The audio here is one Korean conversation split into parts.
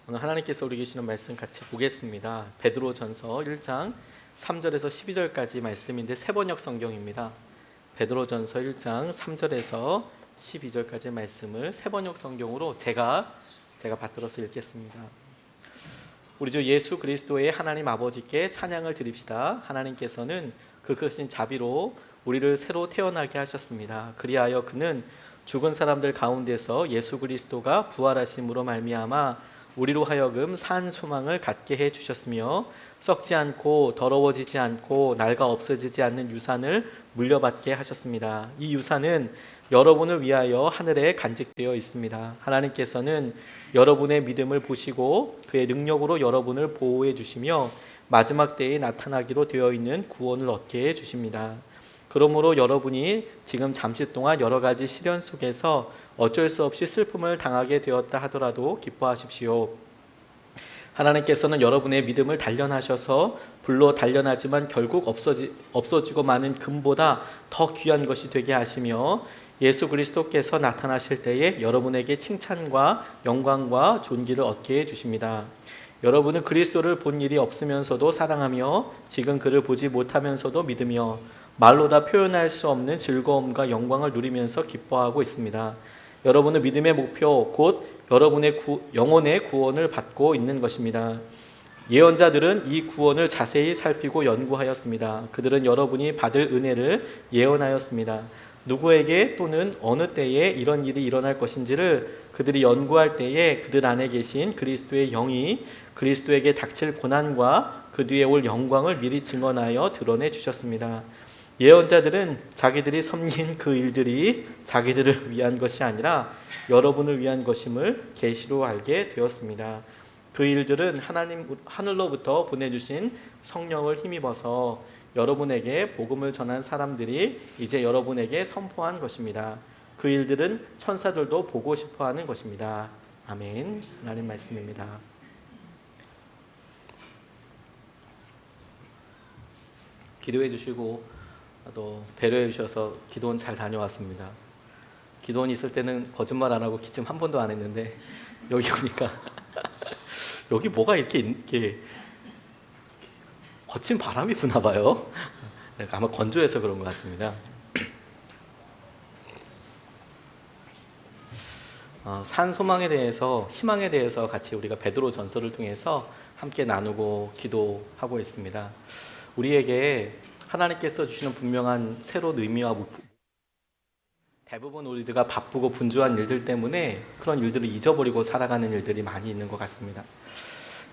오늘 하나님께서 우리에게 주시는 말씀 같이 보겠습니다. 베드로전서 1장 3절에서 12절까지 말씀인데 세번역 성경입니다. 베드로전서 1장 3절에서 12절까지 말씀을 세번역 성경으로 제가 받들어서 읽겠습니다. 우리 주 예수 그리스도의 하나님 아버지께 찬양을 드립시다. 하나님께서는 그 크신 자비로 우리를 새로 태어나게 하셨습니다. 그리하여 그는 죽은 사람들 가운데서 예수 그리스도가 부활하심으로 말미암아 우리로 하여금 산 소망을 갖게 해 주셨으며 썩지 않고 더러워지지 않고 낡아 없어지지 않는 유산을 물려받게 하셨습니다. 이 유산은 여러분을 위하여 하늘에 간직되어 있습니다. 하나님께서는 여러분의 믿음을 보시고 그의 능력으로 여러분을 보호해 주시며 마지막 때에 나타나기로 되어 있는 구원을 얻게 해 주십니다. 그러므로 여러분이 지금 잠시 동안 여러 가지 시련 속에서 어쩔 수 없이 슬픔을 당하게 되었다 하더라도 기뻐하십시오. 하나님께서는 여러분의 믿음을 단련하셔서 불로 단련하지만 결국 없어지고 마는 금보다 더 귀한 것이 되게 하시며 예수 그리스도께서 나타나실 때에 여러분에게 칭찬과 영광과 존귀를 얻게 해주십니다. 여러분은 그리스도를 본 일이 없으면서도 사랑하며 지금 그를 보지 못하면서도 믿으며 말로 다 표현할 수 없는 즐거움과 영광을 누리면서 기뻐하고 있습니다. 여러분은 믿음의 목표 곧 여러분의 영혼의 구원을 받고 있는 것입니다. 예언자들은 이 구원을 자세히 살피고 연구하였습니다. 그들은 여러분이 받을 은혜를 예언하였습니다. 누구에게 또는 어느 때에 이런 일이 일어날 것인지를 그들이 연구할 때에 그들 안에 계신 그리스도의 영이 그리스도에게 닥칠 고난과 그 뒤에 올 영광을 미리 증언하여 드러내 주셨습니다. 예언자들은 자기들이 섬긴 그 일들이 자기들을 위한 것이 아니라 여러분을 위한 것임을 계시로 알게 되었습니다. 그 일들은 하늘로부터 보내주신 성령을 힘입어서 여러분에게 복음을 전한 사람들이 이제 여러분에게 선포한 것입니다. 그 일들은 천사들도 보고 싶어하는 것입니다. 아멘. 하나님 말씀입니다. 기도해 주시고 또 배려해 주셔서 기도원 잘 다녀왔습니다. 기도원 있을 때는 거짓말 안 하고 기침 한 번도 안 했는데 여기 오니까 여기 뭐가 이렇게 거친 바람이 부나 봐요. 아마 건조해서 그런 것 같습니다. 산 소망에 대해서 희망에 대해서 같이 우리가 베드로 전서를 통해서 함께 나누고 기도하고 있습니다. 우리에게 하나님께서 주시는 분명한 새로운 의미와 대부분 우리가 바쁘고 분주한 일들 때문에 그런 일들을 잊어버리고 살아가는 일들이 많이 있는 것 같습니다.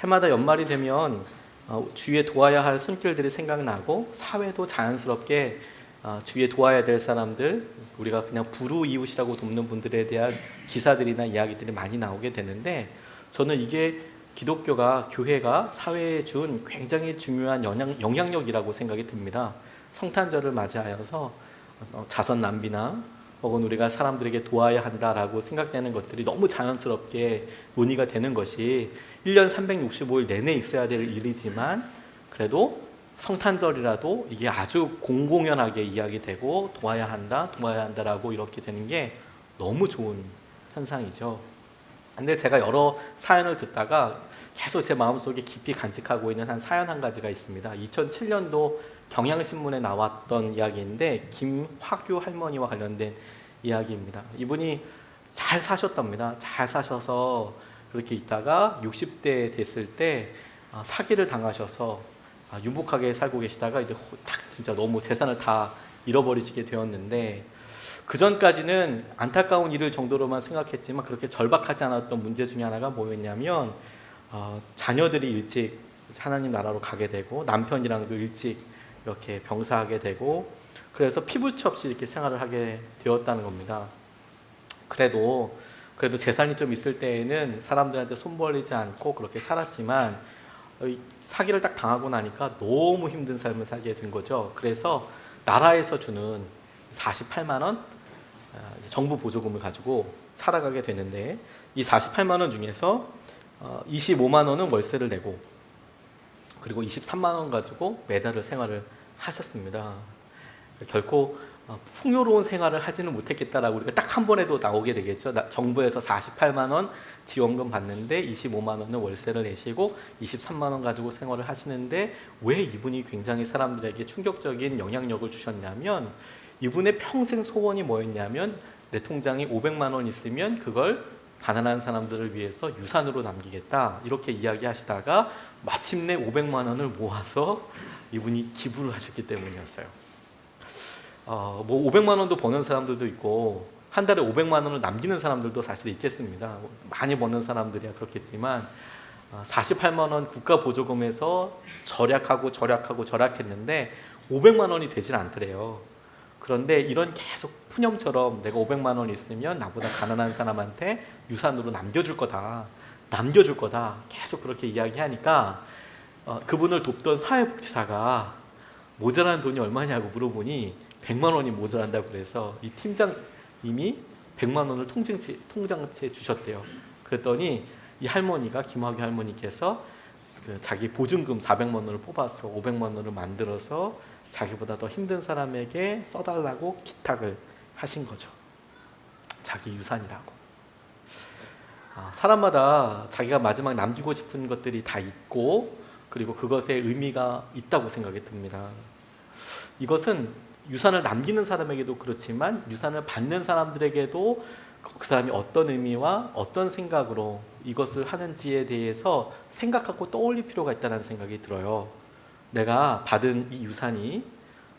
해마다 연말이 되면 주위에 도와야 할 손길들이 생각나고 사회도 자연스럽게 주위에 도와야 될 사람들, 우리가 그냥 불우이웃이라고 돕는 분들에 대한 기사들이나 이야기들이 많이 나오게 되는데 저는 이게 기독교가 교회가 사회에 준 굉장히 중요한 영향력이라고 생각이 듭니다. 성탄절을 맞이하여서 자선 낭비나 혹은 우리가 사람들에게 도와야 한다라고 생각되는 것들이 너무 자연스럽게 논의가 되는 것이 1년 365일 내내 있어야 될 일이지만 그래도 성탄절이라도 이게 아주 공공연하게 이야기되고 도와야 한다라고 이렇게 되는 게 너무 좋은 현상이죠. 근데 제가 여러 사연을 듣다가 계속 제 마음속에 깊이 간직하고 있는 한 사연 한 가지가 있습니다. 2007년도 경향신문에 나왔던 이야기인데 김화규 할머니와 관련된 이야기입니다. 이분이 잘 사셨답니다. 잘 사셔서 그렇게 있다가 60대 됐을 때 사기를 당하셔서 유복하게 살고 계시다가 이제 딱 진짜 너무 재산을 다 잃어버리시게 되었는데 그 전까지는 안타까운 일을 정도로만 생각했지만 그렇게 절박하지 않았던 문제 중에 하나가 뭐였냐면 자녀들이 일찍 하나님 나라로 가게 되고 남편이랑도 일찍 이렇게 병사하게 되고 그래서 피부치 없이 이렇게 생활을 하게 되었다는 겁니다. 그래도 재산이 좀 있을 때에는 사람들한테 손 벌리지 않고 그렇게 살았지만 사기를 딱 당하고 나니까 너무 힘든 삶을 살게 된 거죠. 그래서 나라에서 주는 48만 원 정부 보조금을 가지고 살아가게 되는데 이 48만 원 중에서 25만 원은 월세를 내고 그리고 23만 원 가지고 매달을 생활을 하셨습니다. 결코 풍요로운 생활을 하지는 못했겠다라고 우리가 딱 한 번에도 나오게 되겠죠. 정부에서 48만 원 지원금 받는데 25만 원은 월세를 내시고 23만 원 가지고 생활을 하시는데 왜 이분이 굉장히 사람들에게 충격적인 영향력을 주셨냐면 이분의 평생 소원이 뭐였냐면 내 통장에 500만 원 있으면 그걸 가난한 사람들을 위해서 유산으로 남기겠다 이렇게 이야기하시다가 마침내 500만 원을 모아서 이분이 기부를 하셨기 때문이었어요. 뭐 500만 원도 버는 사람들도 있고 한 달에 500만 원을 남기는 사람들도 사실 있겠습니다. 많이 버는 사람들이야 그렇겠지만 48만 원 국가 보조금에서 절약했는데 500만 원이 되질 않더래요. 그런데 이런 계속 푸념처럼 내가 500만 원 있으면 나보다 가난한 사람한테 유산으로 남겨줄 거다 계속 그렇게 이야기하니까 그분을 돕던 사회복지사가 모자란 돈이 얼마냐고 물어보니 100만 원이 모자란다고 그래서 이 팀장님이 100만 원을 통장채 주셨대요. 그랬더니 이 할머니가 김학유 할머니께서 자기 보증금 400만 원을 뽑아서 500만 원을 만들어서 자기보다 더 힘든 사람에게 써달라고 기탁을 하신 거죠. 자기 유산이라고. 사람마다 자기가 마지막 남기고 싶은 것들이 다 있고 그리고 그것에 의미가 있다고 생각이 듭니다. 이것은 유산을 남기는 사람에게도 그렇지만 유산을 받는 사람들에게도 그 사람이 어떤 의미와 어떤 생각으로 이것을 하는지에 대해서 생각하고 떠올릴 필요가 있다는 생각이 들어요. 내가 받은 이 유산이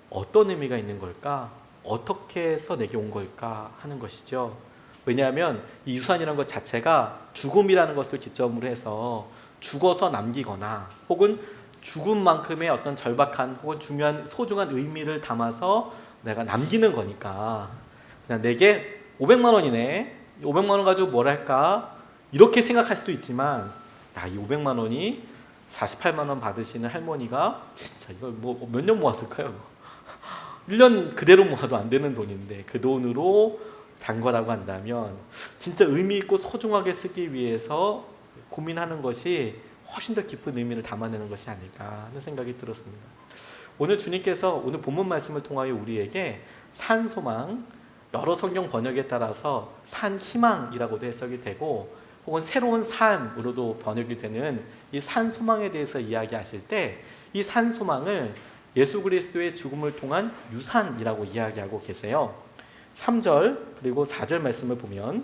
어떤 의미가 있는 걸까? 어떻게 해서 내게 온 걸까? 하는 것이죠. 왜냐하면 이 유산이라는 것 자체가 죽음이라는 것을 기점으로 해서 죽어서 남기거나 혹은 죽음만큼의 어떤 절박한 혹은 중요한 소중한 의미를 담아서 내가 남기는 거니까 그냥 내게 500만 원이네 500만 원 가지고 뭘 할까 이렇게 생각할 수도 있지만 이 500만 원이 48만 원 받으시는 할머니가 진짜 이걸 뭐 몇 년 모았을까요? 1년 그대로 모아도 안 되는 돈인데 그 돈으로 단 거라고 한다면 진짜 의미 있고 소중하게 쓰기 위해서 고민하는 것이 훨씬 더 깊은 의미를 담아내는 것이 아닐까 하는 생각이 들었습니다. 오늘 주님께서 오늘 본문 말씀을 통하여 우리에게 산소망, 여러 성경 번역에 따라서 산희망이라고도 해석이 되고 혹은 새로운 삶으로도 번역이 되는 이 산소망에 대해서 이야기하실 때 이 산소망을 예수 그리스도의 죽음을 통한 유산이라고 이야기하고 계세요. 3절 그리고 4절 말씀을 보면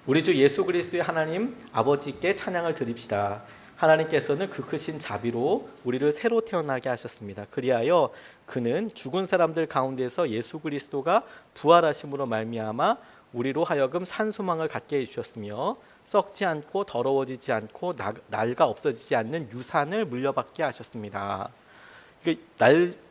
우리 주 예수 그리스도의 하나님 아버지께 찬양을 드립시다. 하나님께서는 그 크신 자비로 우리를 새로 태어나게 하셨습니다. 그리하여 그는 죽은 사람들 가운데서 예수 그리스도가 부활하심으로 말미암아 우리로 하여금 산소망을 갖게 해주셨으며 썩지 않고 더러워지지 않고 낡아 없어지지 않는 유산을 물려받게 하셨습니다.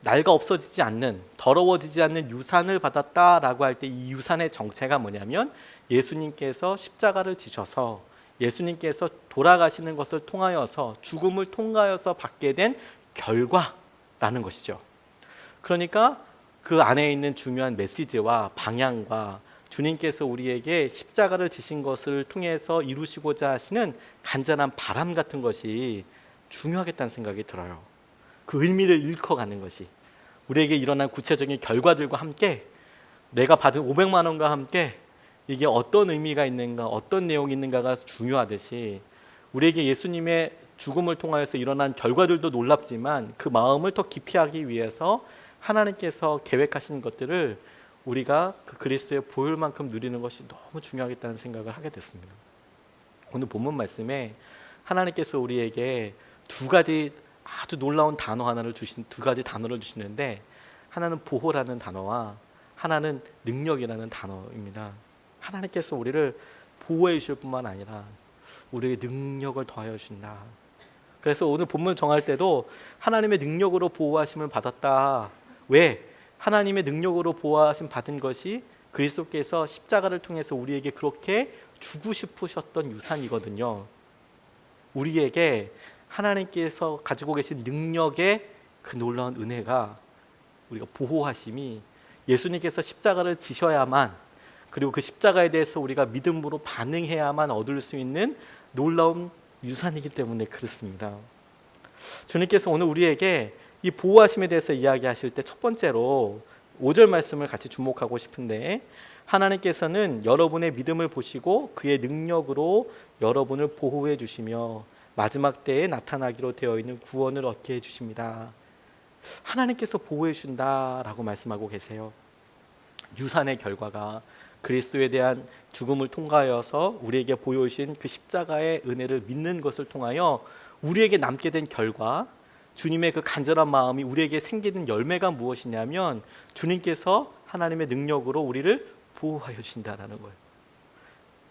낡아 없어지지 않는 더러워지지 않는 유산을 받았다라고 할 때 이 유산의 정체가 뭐냐면 예수님께서 십자가를 지셔서 예수님께서 돌아가시는 것을 통하여서 죽음을 통하여서 받게 된 결과라는 것이죠. 그러니까 그 안에 있는 중요한 메시지와 방향과 주님께서 우리에게 십자가를 지신 것을 통해서 이루시고자 하시는 간절한 바람 같은 것이 중요하겠다는 생각이 들어요. 그 의미를 읽어가는 것이 우리에게 일어난 구체적인 결과들과 함께 내가 받은 500만 원과 함께 이게 어떤 의미가 있는가 어떤 내용이 있는가가 중요하듯이 우리에게 예수님의 죽음을 통하여서 일어난 결과들도 놀랍지만 그 마음을 더 깊이 하기 위해서 하나님께서 계획하신 것들을 우리가 그 그리스도의 보혈 만큼 누리는 것이 너무 중요하겠다는 생각을 하게 됐습니다. 오늘 본문 말씀에 하나님께서 우리에게 두 가지 아주 놀라운 단어 하나를 두 가지 단어를 주시는데 하나는 보호라는 단어와 하나는 능력이라는 단어입니다. 하나님께서 우리를 보호해 주실 뿐만 아니라 우리에게 능력을 더하여 주신다. 그래서 오늘 본문 정할 때도 하나님의 능력으로 보호하심을 받았다. 왜? 하나님의 능력으로 보호하심 받은 것이 그리스도께서 십자가를 통해서 우리에게 그렇게 주고 싶으셨던 유산이거든요. 우리에게 하나님께서 가지고 계신 능력의 그 놀라운 은혜가 우리가 보호하심이 예수님께서 십자가를 지셔야만 그리고 그 십자가에 대해서 우리가 믿음으로 반응해야만 얻을 수 있는 놀라운 유산이기 때문에 그렇습니다. 주님께서 오늘 우리에게 이 보호하심에 대해서 이야기하실 때 첫 번째로 5절 말씀을 같이 주목하고 싶은데, 하나님께서는 여러분의 믿음을 보시고 그의 능력으로 여러분을 보호해 주시며 마지막 때에 나타나기로 되어 있는 구원을 얻게 해 주십니다. 하나님께서 보호해 주신다라고 말씀하고 계세요. 유산의 결과가 그리스도에 대한 죽음을 통하여서 우리에게 보여주신 그 십자가의 은혜를 믿는 것을 통하여 우리에게 남게 된 결과, 주님의 그 간절한 마음이 우리에게 생기는 열매가 무엇이냐면 주님께서 하나님의 능력으로 우리를 보호하여 주신다라는 거예요.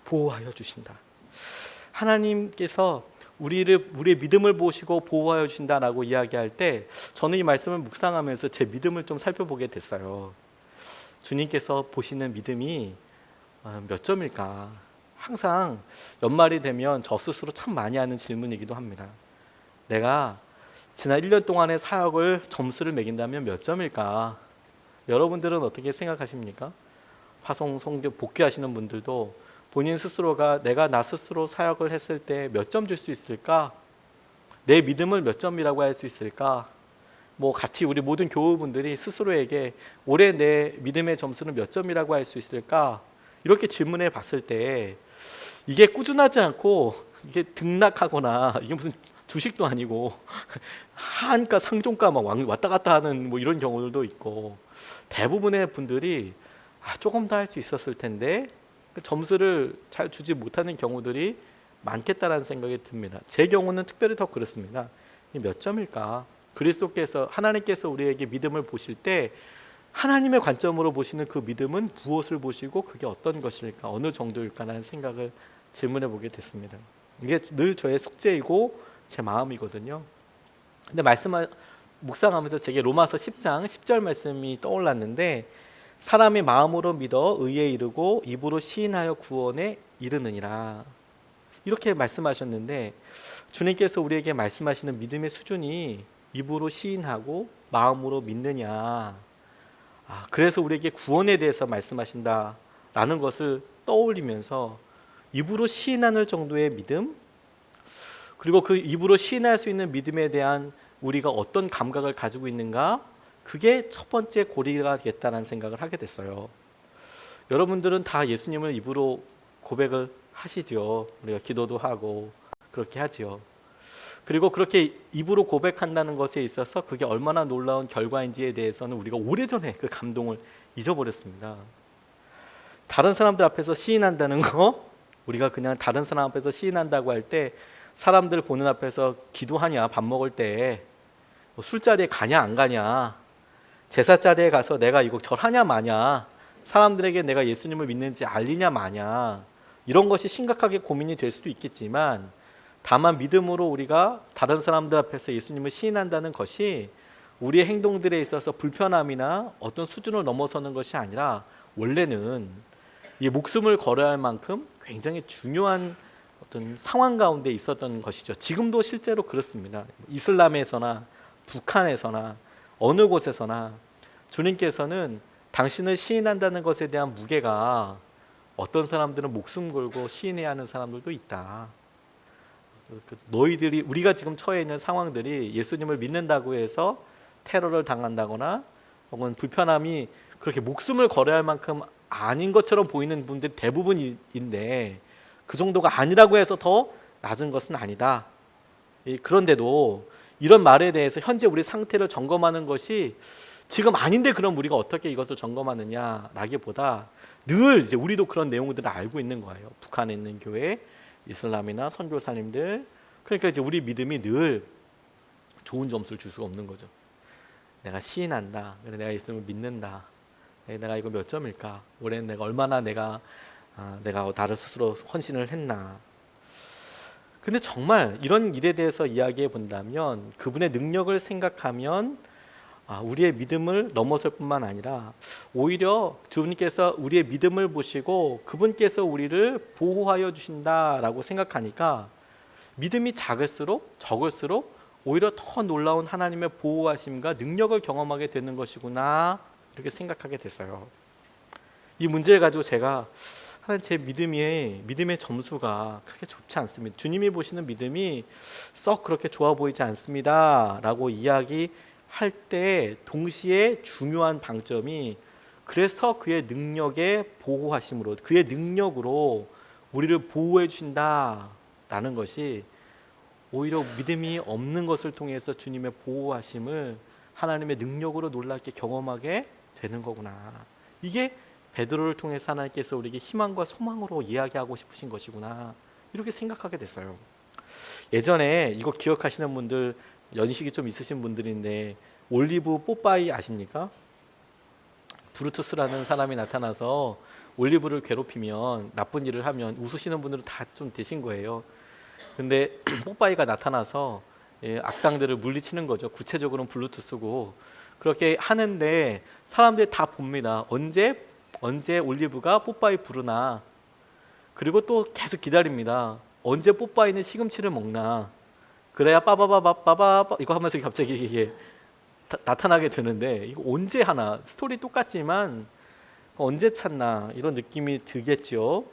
보호하여 주신다. 하나님께서 우리의 믿음을 보시고 보호하여 주신다라고 이야기할 때 저는 이 말씀을 묵상하면서 제 믿음을 좀 살펴보게 됐어요. 주님께서 보시는 믿음이 몇 점일까? 항상 연말이 되면 저 스스로 참 많이 하는 질문이기도 합니다. 내가 지난 1년 동안의 사역을 점수를 매긴다면 몇 점일까? 여러분들은 어떻게 생각하십니까? 화성 성교 복귀하시는 분들도 본인 스스로가 내가 나 스스로 사역을 했을 때 몇 점 줄 수 있을까? 내 믿음을 몇 점이라고 할 수 있을까? 같이 우리 모든 교우분들이 스스로에게 올해 내 믿음의 점수는 몇 점이라고 할 수 있을까? 이렇게 질문해 봤을 때 이게 꾸준하지 않고 이게 등락하거나, 이게 무슨 주식도 아니고 하한가 상종가 막 왔다 갔다 하는 이런 경우들도 있고, 대부분의 분들이 조금 더 할 수 있었을 텐데 점수를 잘 주지 못하는 경우들이 많겠다라는 생각이 듭니다. 제 경우는 특별히 더 그렇습니다. 몇 점일까? 그리스도께서, 하나님께서 우리에게 믿음을 보실 때 하나님의 관점으로 보시는 그 믿음은 무엇을 보시고 그게 어떤 것일까, 어느 정도일까라는 생각을 질문해 보게 됐습니다. 이게 늘 저의 숙제이고 제 마음이거든요. 근데 묵상하면서 제게 로마서 10장 10절 말씀이 떠올랐는데, 사람의 마음으로 믿어 의에 이르고 입으로 시인하여 구원에 이르느니라, 이렇게 말씀하셨는데, 주님께서 우리에게 말씀하시는 믿음의 수준이 입으로 시인하고 마음으로 믿느냐, 그래서 우리에게 구원에 대해서 말씀하신다라는 것을 떠올리면서 입으로 시인하는 정도의 믿음, 그리고 그 입으로 시인할 수 있는 믿음에 대한 우리가 어떤 감각을 가지고 있는가, 그게 첫 번째 고리가 되겠다는 생각을 하게 됐어요. 여러분들은 다 예수님을 입으로 고백을 하시죠. 우리가 기도도 하고 그렇게 하죠. 그리고 그렇게 입으로 고백한다는 것에 있어서 그게 얼마나 놀라운 결과인지에 대해서는 우리가 오래전에 그 감동을 잊어버렸습니다. 다른 사람들 앞에서 시인한다는 거, 우리가 그냥 다른 사람 앞에서 시인한다고 할 때 사람들 보는 앞에서 기도하냐, 밥 먹을 때 술자리에 가냐 안 가냐, 제사 자리에 가서 내가 이거 절하냐 마냐, 사람들에게 내가 예수님을 믿는지 알리냐 마냐, 이런 것이 심각하게 고민이 될 수도 있겠지만, 다만 믿음으로 우리가 다른 사람들 앞에서 예수님을 시인한다는 것이 우리의 행동들에 있어서 불편함이나 어떤 수준을 넘어서는 것이 아니라 원래는 이 목숨을 걸어야 할 만큼 굉장히 중요한 어떤 상황 가운데 있었던 것이죠. 지금도 실제로 그렇습니다. 이슬람에서나 북한에서나 어느 곳에서나 주님께서는 당신을 시인한다는 것에 대한 무게가, 어떤 사람들은 목숨 걸고 시인해야 하는 사람들도 있다. 너희들이, 우리가 지금 처해 있는 상황들이 예수님을 믿는다고 해서 테러를 당한다거나 혹은 불편함이 그렇게 목숨을 걸어야 할 만큼 아닌 것처럼 보이는 분들이 대부분인데, 그 정도가 아니라고 해서 더 낮은 것은 아니다. 그런데도 이런 말에 대해서 현재 우리 상태를 점검하는 것이 지금 아닌데, 그럼 우리가 어떻게 이것을 점검하느냐라기보다 늘 이제 우리도 그런 내용들을 알고 있는 거예요. 북한에 있는 교회, 이슬람이나 선교사님들, 그러니까 이제 우리 믿음이 늘 좋은 점수를 줄 수가 없는 거죠. 내가 시인한다, 내가 예수님을 믿는다, 내가 이거 몇 점일까, 올해는 내가 얼마나 내가 나를 스스로 헌신을 했나. 근데 정말 이런 일에 대해서 이야기해 본다면, 그분의 능력을 생각하면 우리의 믿음을 넘어설 뿐만 아니라 오히려 주님께서 우리의 믿음을 보시고 그분께서 우리를 보호하여 주신다라고 생각하니까 믿음이 작을수록 적을수록 오히려 더 놀라운 하나님의 보호하심과 능력을 경험하게 되는 것이구나, 이렇게 생각하게 됐어요. 이 문제를 가지고 제가 제 믿음의 점수가 그렇게 좋지 않습니다. 주님이 보시는 믿음이 썩 그렇게 좋아 보이지 않습니다 라고 이야기할 할 때 동시에 중요한 방점이 그래서 그의 능력의 보호하심으로 그의 능력으로 우리를 보호해 주신다라는 것이 오히려 믿음이 없는 것을 통해서 주님의 보호하심을 하나님의 능력으로 놀랍게 경험하게 되는 거구나. 이게 베드로를 통해서 하나님께서 우리에게 희망과 소망으로 이야기하고 싶으신 것이구나. 이렇게 생각하게 됐어요. 예전에 이거 기억하시는 분들 연식이 좀 있으신 분들인데 올리브 뽀빠이 아십니까? 브루투스라는 사람이 나타나서 올리브를 괴롭히면 나쁜 일을 하면 웃으시는 분들은 다 좀 되신 거예요. 근데 뽀빠이가 나타나서 악당들을 물리치는 거죠. 구체적으로는 블루투스고 그렇게 하는데 사람들이 다 봅니다. 언제 올리브가 뽀빠이 부르나. 그리고 또 계속 기다립니다. 언제 뽀빠이는 시금치를 먹나. 그래야 빠바바바바바 이거 하면서 갑자기 이게 나타나게 되는데 이거 언제 하나. 스토리 똑같지만 언제 찾나 이런 느낌이 들겠죠.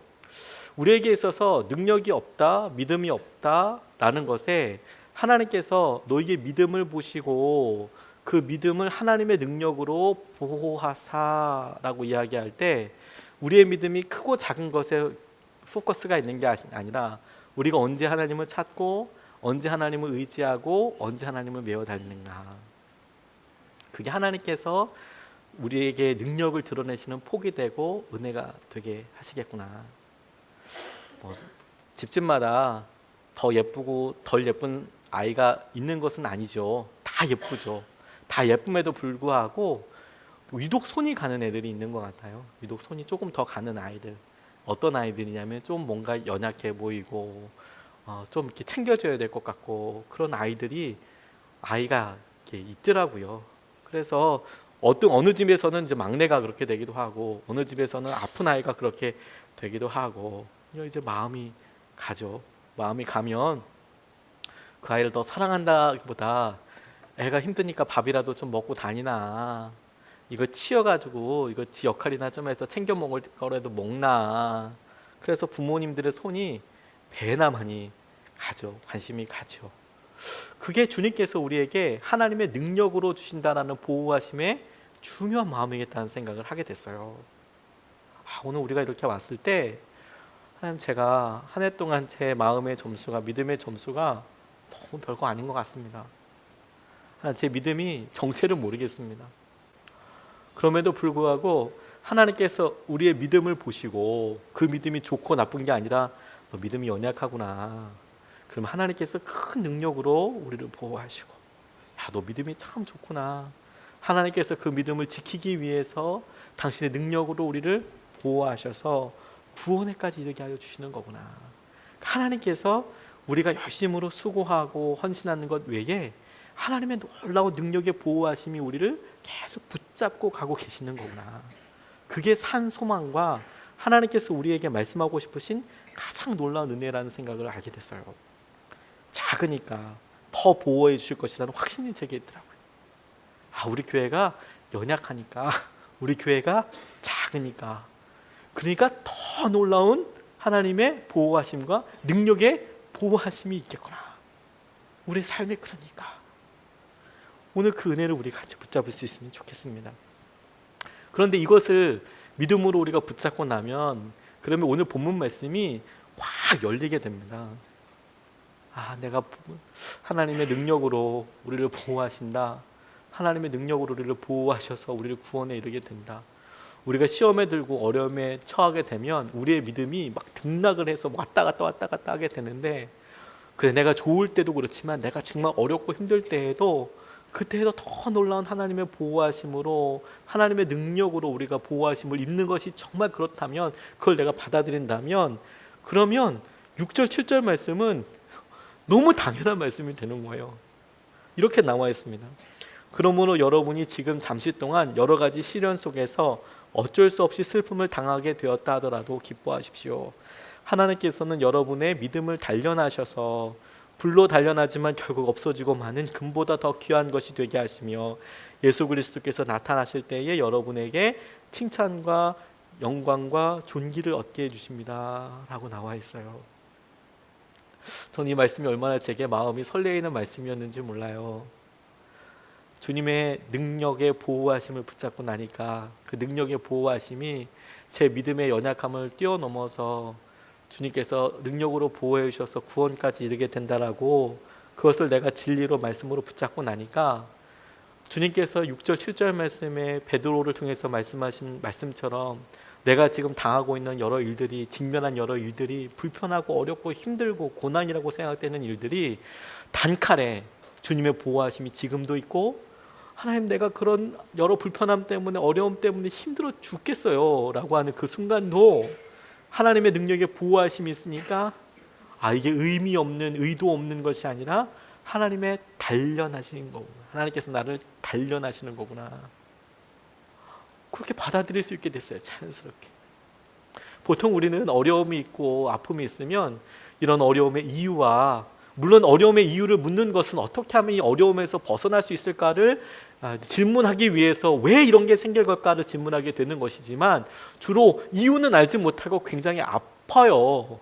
우리에게 있어서 능력이 없다, 믿음이 없다라는 것에 하나님께서 너희의 믿음을 보시고 그 믿음을 하나님의 능력으로 보호하사라고 이야기할 때 우리의 믿음이 크고 작은 것에 포커스가 있는 게 아니라 우리가 언제 하나님을 찾고 언제 하나님을 의지하고 언제 하나님을 메어 달리는가. 그게 하나님께서 우리에게 능력을 드러내시는 폭이 되고 은혜가 되게 하시겠구나. 집집마다 더 예쁘고 덜 예쁜 아이가 있는 것은 아니죠. 다 예쁘죠. 다 예쁨에도 불구하고 유독 손이 가는 애들이 있는 것 같아요. 유독 손이 조금 더 가는 아이들. 어떤 아이들이냐면 좀 뭔가 연약해 보이고 좀 이렇게 챙겨줘야 될 것 같고 그런 아이가 이렇게 있더라고요. 그래서 어느 집에서는 이제 막내가 그렇게 되기도 하고 어느 집에서는 아픈 아이가 그렇게 되기도 하고 이제 마음이 가죠. 마음이 가면 그 아이를 더 사랑한다기보다 애가 힘드니까 밥이라도 좀 먹고 다니나 이거 치여가지고 이거 지 역할이나 좀 해서 챙겨 먹을 거라도 먹나. 그래서 부모님들의 손이 배나 많이 가죠. 관심이 가죠. 그게 주님께서 우리에게 하나님의 능력으로 주신다라는 보호하심의 중요한 마음이겠다는 생각을 하게 됐어요. 오늘 우리가 이렇게 왔을 때 하나님, 제가 한 해 동안 제 마음의 점수가, 믿음의 점수가 너무 별거 아닌 것 같습니다. 하나님, 제 믿음이 정체를 모르겠습니다. 그럼에도 불구하고 하나님께서 우리의 믿음을 보시고 그 믿음이 좋고 나쁜 게 아니라 너 믿음이 연약하구나. 그럼 하나님께서 큰 능력으로 우리를 보호하시고 야, 너 믿음이 참 좋구나. 하나님께서 그 믿음을 지키기 위해서 당신의 능력으로 우리를 보호하셔서 구원에까지 이르게 하여 주시는 거구나. 하나님께서 우리가 열심으로 수고하고 헌신하는 것 외에 하나님의 놀라운 능력의 보호하심이 우리를 계속 붙잡고 가고 계시는 거구나. 그게 산 소망과 하나님께서 우리에게 말씀하고 싶으신 가장 놀라운 은혜라는 생각을 알게 됐어요. 작으니까 더 보호해 주실 것이라는 확신이 제게 있더라고요. 우리 교회가 연약하니까, 우리 교회가 작으니까, 그러니까 더 놀라운 하나님의 보호하심과 능력의 보호하심이 있겠구나. 우리 삶에 그러니까 오늘 그 은혜를 우리 같이 붙잡을 수 있으면 좋겠습니다. 그런데 이것을 믿음으로 우리가 붙잡고 나면 그러면 오늘 본문 말씀이 확 열리게 됩니다. 내가 하나님의 능력으로 우리를 보호하신다. 하나님의 능력으로 우리를 보호하셔서 우리를 구원에 이르게 된다. 우리가 시험에 들고 어려움에 처하게 되면 우리의 믿음이 막 등락을 해서 왔다 갔다 하게 되는데, 그래, 내가 좋을 때도 그렇지만 내가 정말 어렵고 힘들 때에도 그때에도 더 놀라운 하나님의 보호하심으로, 하나님의 능력으로 우리가 보호하심을 입는 것이 정말 그렇다면, 그걸 내가 받아들인다면, 그러면 6절 7절 말씀은 너무 당연한 말씀이 되는 거예요. 이렇게 나와 있습니다. 그러므로 여러분이 지금 잠시 동안 여러 가지 시련 속에서 어쩔 수 없이 슬픔을 당하게 되었다 하더라도 기뻐하십시오. 하나님께서는 여러분의 믿음을 단련하셔서 불로 단련하지만 결국 없어지고 마는 금보다 더 귀한 것이 되게 하시며 예수 그리스도께서 나타나실 때에 여러분에게 칭찬과 영광과 존귀를 얻게 해주십니다 라고 나와 있어요. 저는 이 말씀이 얼마나 제게 마음이 설레이는 말씀이었는지 몰라요. 주님의 능력의 보호하심을 붙잡고 나니까 그 능력의 보호하심이 제 믿음의 연약함을 뛰어넘어서 주님께서 능력으로 보호해 주셔서 구원까지 이르게 된다라고 그것을 내가 진리로 말씀으로 붙잡고 나니까 주님께서 6절 7절 말씀에 베드로를 통해서 말씀하신 말씀처럼 내가 지금 당하고 있는 여러 일들이 직면한 여러 일들이 불편하고 어렵고 힘들고 고난이라고 생각되는 일들이 단칼에 주님의 보호하심이 지금도 있고 하나님 내가 그런 여러 불편함 때문에 어려움 때문에 힘들어 죽겠어요 라고 하는 그 순간도 하나님의 능력의 보호하심이 있으니까 이게 의미 없는 의도 없는 것이 아니라 하나님의 단련하시는 거구나. 하나님께서 나를 단련하시는 거구나. 그렇게 받아들일 수 있게 됐어요. 자연스럽게. 보통 우리는 어려움이 있고 아픔이 있으면 이런 어려움의 이유와 물론 어려움의 이유를 묻는 것은 어떻게 하면 이 어려움에서 벗어날 수 있을까를 질문하기 위해서 왜 이런 게 생길 걸까를 질문하게 되는 것이지만 주로 이유는 알지 못하고 굉장히 아파요.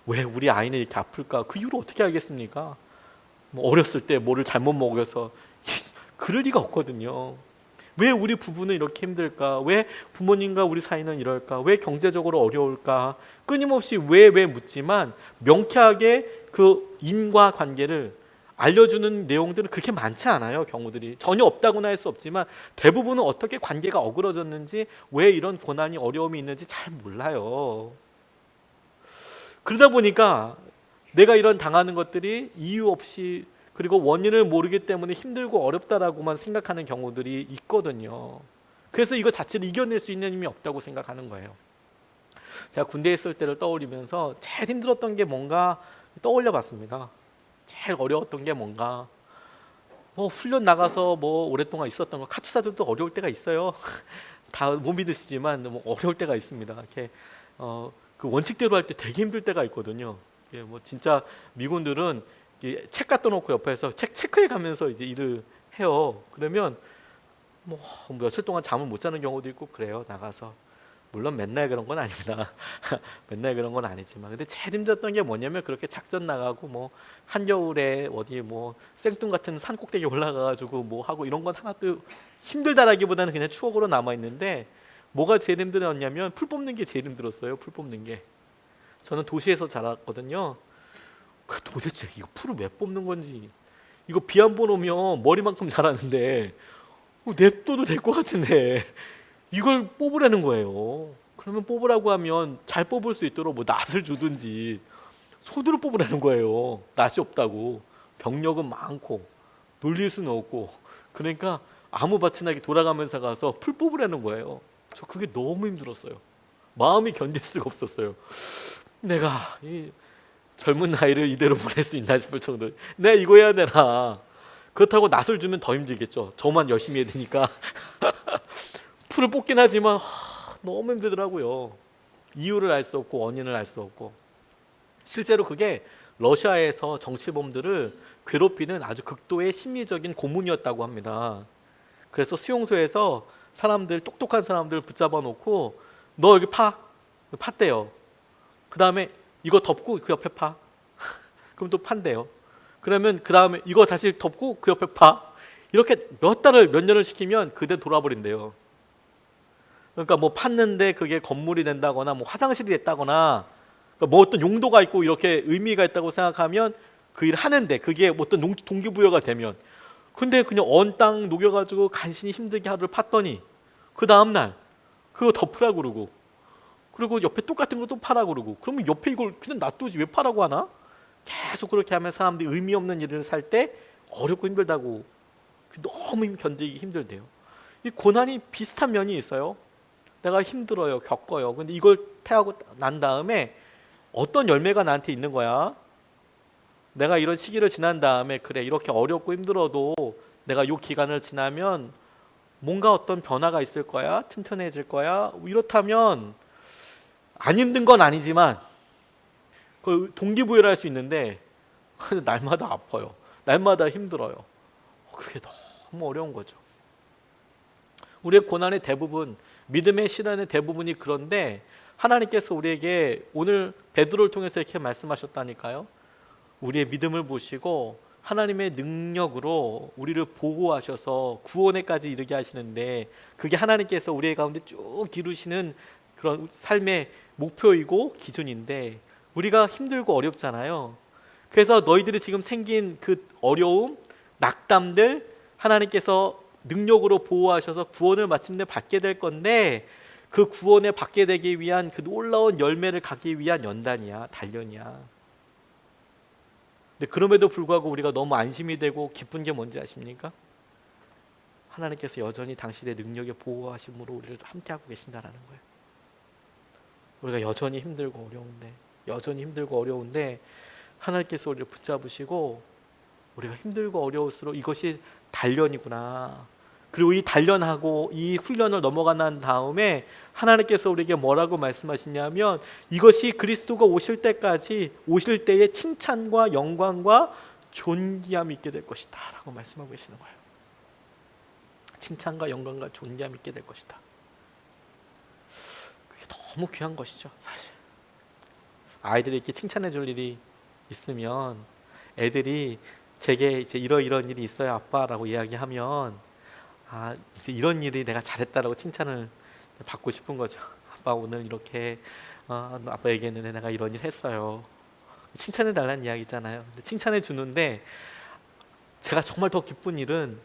왜 우리 아이는 이렇게 아플까? 그 이유를 어떻게 알겠습니까? 뭐 어렸을 때 뭐를 잘못 먹여서 그럴 리가 없거든요. 왜 우리 부부는 이렇게 힘들까? 왜 부모님과 우리 사이는 이럴까? 왜 경제적으로 어려울까? 끊임없이 왜 묻지만 명쾌하게 그 인과 관계를 알려주는 내용들은 그렇게 많지 않아요. 경우들이 전혀 없다고나 할 수 없지만 대부분은 어떻게 관계가 어그러졌는지 왜 이런 고난이 어려움이 있는지 잘 몰라요. 그러다 보니까 내가 이런 당하는 것들이 이유 없이 그리고 원인을 모르기 때문에 힘들고 어렵다라고만 생각하는 경우들이 있거든요. 그래서 이거 자체를 이겨낼 수 있는 힘이 없다고 생각하는 거예요. 제가 군대에 있을 때를 떠올리면서 제일 힘들었던 게 뭔가 떠올려 봤습니다. 제일 어려웠던 게 뭔가 뭐 훈련 나가서 뭐 오랫동안 있었던 거 카투사들도 어려울 때가 있어요. 다 못 믿으시지만 뭐 어려울 때가 있습니다. 이렇게 그 원칙대로 할 때 되게 힘들 때가 있거든요. 뭐 진짜 미군들은 책 갖다 놓고 옆에서 책 체크해 가면서 이제 일을 해요. 그러면 뭐 며칠 동안 잠을 못 자는 경우도 있고 그래요. 나가서 물론 맨날 그런 건 아닙니다. 맨날 그런 건 아니지만 근데 제일 힘들었던 게 뭐냐면 그렇게 작전 나가고 뭐 한겨울에 어디 뭐 생뚱 같은 산 꼭대기 올라가 가지고 뭐 하고 이런 건 하나도 힘들다라기보다는 그냥 추억으로 남아 있는데 뭐가 제일 힘들었냐면 풀 뽑는 게 제일 힘들었어요. 풀 뽑는 게. 저는 도시에서 자랐거든요. 도대체 이거 풀을 왜 뽑는 건지 이거 비 한 번 오면 머리만큼 자라는데 냅둬도 될 것 같은데 이걸 뽑으라는 거예요. 그러면 뽑으라고 하면 잘 뽑을 수 있도록 뭐 낫을 주든지 손으로 뽑으라는 거예요. 낫이 없다고. 병력은 많고 놀릴 수는 없고 그러니까 아무 밭이나 돌아가면서 가서 풀 뽑으라는 거예요. 저 그게 너무 힘들었어요. 마음이 견딜 수가 없었어요. 내가 이 젊은 나이를 이대로 보낼 수 있나 싶을 정도로 내가 이거 해야 되나. 그렇다고 낫을 주면 더 힘들겠죠. 저만 열심히 해야 되니까. 풀을 뽑긴 하지만 너무 힘들더라고요. 이유를 알 수 없고 원인을 알 수 없고 실제로 그게 러시아에서 정치범들을 괴롭히는 아주 극도의 심리적인 고문이었다고 합니다. 그래서 수용소에서 사람들 똑똑한 사람들 붙잡아 놓고 너 여기 팠대요. 그 다음에 이거 덮고 그 옆에 파. 그럼 또 판대요. 그러면 그 다음에 이거 다시 덮고 그 옆에 파. 이렇게 몇 달을 몇 년을 시키면 그대 돌아버린대요. 그러니까 뭐 팠는데 그게 건물이 된다거나 뭐 화장실이 됐다거나 그러니까 뭐 어떤 용도가 있고 이렇게 의미가 있다고 생각하면 그 일을 하는데 그게 어떤 동기부여가 되면 근데 그냥 언 땅 녹여가지고 간신히 힘들게 하루를 팠더니 그 다음날 그거 덮으라고 그러고 그리고 옆에 똑같은 것도 파라고 그러고 그러면 옆에 이걸 그냥 놔두지 왜 파라고 하나? 계속 그렇게 하면 사람들이 의미 없는 일을 살 때 어렵고 힘들다고 너무 견디기 힘들대요. 이 고난이 비슷한 면이 있어요. 내가 힘들어요. 겪어요. 근데 이걸 패하고 난 다음에 어떤 열매가 나한테 있는 거야? 내가 이런 시기를 지난 다음에 그래 이렇게 어렵고 힘들어도 내가 이 기간을 지나면 뭔가 어떤 변화가 있을 거야. 튼튼해질 거야. 이렇다면 안 힘든 건 아니지만 그걸 동기부여를 할 수 있는데 날마다 아파요. 날마다 힘들어요. 그게 너무 어려운 거죠. 우리의 고난의 대부분, 믿음의 시련의 대부분이 그런데 하나님께서 우리에게 오늘 베드로를 통해서 이렇게 말씀하셨다니까요. 우리의 믿음을 보시고 하나님의 능력으로 우리를 보호하셔서 구원에까지 이르게 하시는데, 그게 하나님께서 우리 가운데 쭉 이루시는 그런 삶의 목표이고 기준인데, 우리가 힘들고 어렵잖아요. 그래서 너희들이 지금 생긴 그 어려움, 낙담들 하나님께서 능력으로 보호하셔서 구원을 마침내 받게 될 건데, 그 구원에 받게 되기 위한 그 놀라운 열매를 가기 위한 연단이야, 단련이야. 근데 그럼에도 불구하고 우리가 너무 안심이 되고 기쁜 게 뭔지 아십니까? 하나님께서 여전히 당신의 능력에 보호하심으로 우리를 함께하고 계신다는 거예요. 우리가 여전히 힘들고 어려운데 하나님께서 우리를 붙잡으시고, 우리가 힘들고 어려울수록 이것이 단련이구나. 그리고 이 단련하고 이 훈련을 넘어가 난 다음에 하나님께서 우리에게 뭐라고 말씀하시냐면, 이것이 그리스도가 오실 때의 칭찬과 영광과 존귀함이 있게 될 것이다 라고 말씀하고 계시는 거예요. 칭찬과 영광과 존귀함이 있게 될 것이다. 그게 너무 귀한 것이죠. 사실 아이들이 이렇게 칭찬해 줄 일이 있으면, 애들이 제게 이제 이런 일이 있어요 아빠라고 이야기하면, 이제 이런 일이 내가 잘했다라고 칭찬을 받고 싶은 거죠. 아빠 오늘 이렇게 아빠 얘기했는데 내가 이런 일 했어요. 칭찬해 달라는 이야기잖아요. 근데 칭찬해 주는데, 제가 정말 더 기쁜 일은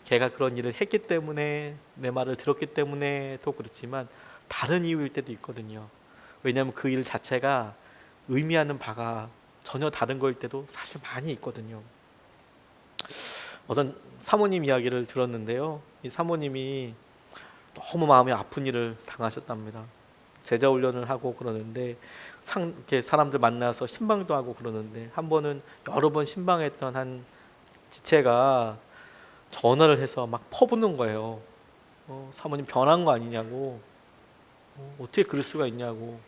걔가 그런 일을 했기 때문에, 내 말을 들었기 때문에 또 그렇지만 다른 이유일 때도 있거든요. 왜냐하면 그 일 자체가 의미하는 바가 전혀 다른 거일 때도 사실 많이 있거든요. 어떤 사모님 이야기를 들었는데요, 이 사모님이 너무 마음이 아픈 일을 당하셨답니다. 제자 훈련을 하고 그러는데 이렇게 사람들 만나서 신방도 하고 그러는데, 한 번은 여러 번 신방했던 한 지체가 전화를 해서 막 퍼붓는 거예요. 사모님 변한 거 아니냐고, 어떻게 그럴 수가 있냐고,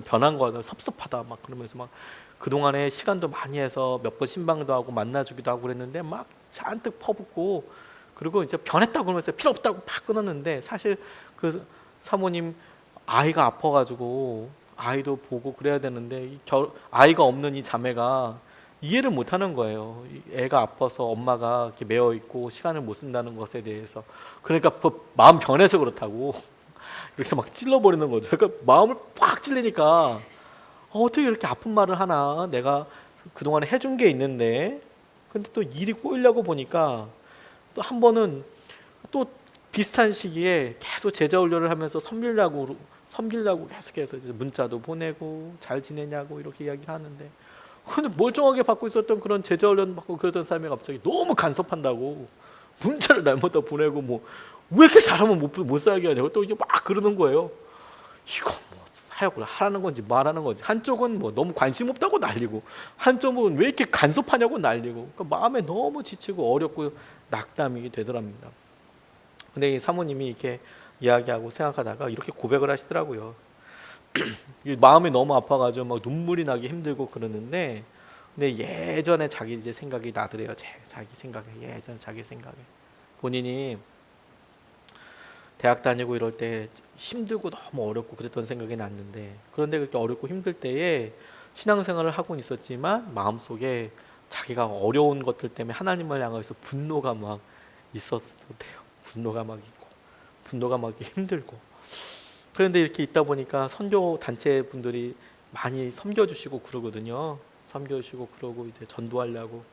변한 거다, 섭섭하다 막 그러면서, 막 그동안에 시간도 많이 해서 몇 번 신방도 하고 만나주기도 하고 그랬는데 막 잔뜩 퍼붓고, 그리고 이제 변했다고 그러면서 필요 없다고 막 끊었는데, 사실 그 사모님 아이가 아파가지고 아이도 보고 그래야 되는데, 아이가 없는 이 자매가 이해를 못하는 거예요. 애가 아파서 엄마가 이렇게 매어 있고 시간을 못 쓴다는 것에 대해서. 그러니까 마음 변해서 그렇다고 이렇게 막 찔러버리는 거죠. 그러니까 마음을 팍 찔리니까, 어떻게 이렇게 아픈 말을 하나, 내가 그동안에 해준 게 있는데. 근데 또 일이 꼬이려고 보니까, 또 한 번은 또 비슷한 시기에 계속 제자 훈련을 하면서 섬기려고 계속해서 문자도 보내고 잘 지내냐고 이렇게 이야기를 하는데, 근데 멀쩡하게 받고 있었던 그런 제자 훈련 받고 그러던 사람이 갑자기 너무 간섭한다고 문자를 날마다 보내고, 뭐 왜 이렇게 사람은 못 살게 하냐고 또 이게 막 그러는 거예요. 이거 뭐 사역을 하라는 건지 말하는 건지, 한쪽은 뭐 너무 관심 없다고 난리고, 한쪽은 왜 이렇게 간섭하냐고 난리고, 그러니까 마음에 너무 지치고 어렵고 낙담이 되더랍니다. 근데 이 사모님이 이렇게 이야기하고 생각하다가 이렇게 고백을 하시더라고요. 마음이 너무 아파가지고 막 눈물이 나기 힘들고 그러는데, 근데 예전에 자기 이제 생각이 나더래요. 예전 자기 생각에 본인이 대학 다니고 이럴 때 힘들고 너무 어렵고 그랬던 생각이 났는데, 그런데 그렇게 어렵고 힘들 때에 신앙생활을 하고 있었지만 마음속에 자기가 어려운 것들 때문에 하나님을 향해서 분노가 막 있었대요. 분노가 막 있고, 분노가 막 힘들고. 그런데 이렇게 있다 보니까 선교 단체 분들이 많이 섬겨주시고 그러거든요. 섬겨주시고 그러고 이제 전도하려고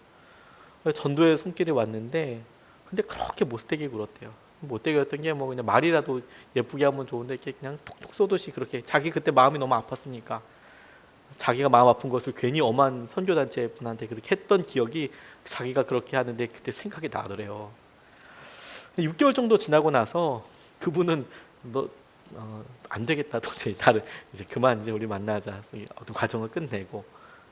전도의 손길이 왔는데, 근데 그렇게 못되게 굴었대요. 못되게 굴었던 게 뭐 그냥 말이라도 예쁘게 하면 좋은데, 이렇게 그냥 톡톡 쏘듯이, 그렇게 자기 그때 마음이 너무 아팠으니까 자기가 마음 아픈 것을 괜히 엄한 선교단체 분한테 그렇게 했던 기억이, 자기가 그렇게 하는데 그때 생각이 나더래요. 6개월 정도 지나고 나서 그분은 안 되겠다, 도저히 다른 이제 그만, 이제 우리 만나자, 어떤 과정을 끝내고.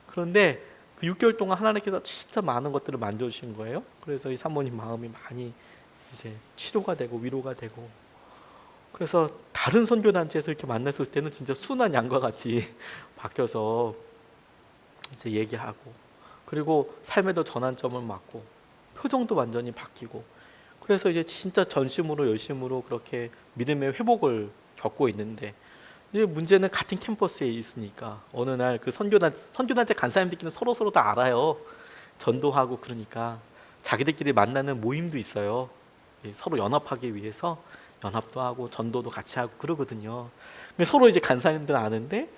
그런데 그 6개월 동안 하나님께서 진짜 많은 것들을 만져주신 거예요. 그래서 이 사모님 마음이 많이 이제 치료가 되고 위로가 되고, 그래서 다른 선교단체에서 이렇게 만났을 때는 진짜 순한 양과 같이 바뀌어서 이제 얘기하고, 그리고 삶에도 전환점을 맞고 표정도 완전히 바뀌고, 그래서 이제 진짜 전심으로 열심으로 그렇게 믿음의 회복을 겪고 있는데, 이제 문제는 같은 캠퍼스에 있으니까 어느 날 그 선교단체 간 사람들끼리는 서로 다 알아요. 전도하고 그러니까 자기들끼리 만나는 모임도 있어요. 서로 연합하기 위해서 연합도 하고 전도도 같이 하고 그러거든요. 근데 서로 이제 간사님들 아는데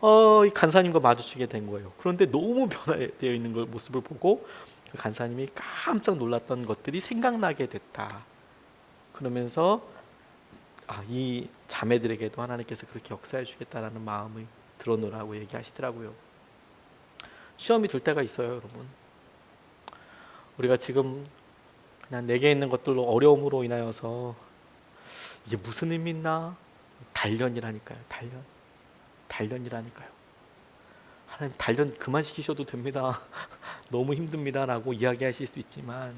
이 간사님과 마주치게 된 거예요. 그런데 너무 변화되어 있는 걸 모습을 보고 그 간사님이 깜짝 놀랐던 것들이 생각나게 됐다. 그러면서 이 자매들에게도 하나님께서 그렇게 역사해 주겠다라는 마음을 들어놓으라고 얘기하시더라고요. 시험이 들 때가 있어요, 여러분. 우리가 지금 그냥 내게 있는 것들로 어려움으로 인하여서 이게 무슨 의미 있나? 단련이라니까요. 단련이라니까요. 하나님 단련 그만 시키셔도 됩니다. 너무 힘듭니다라고 이야기하실 수 있지만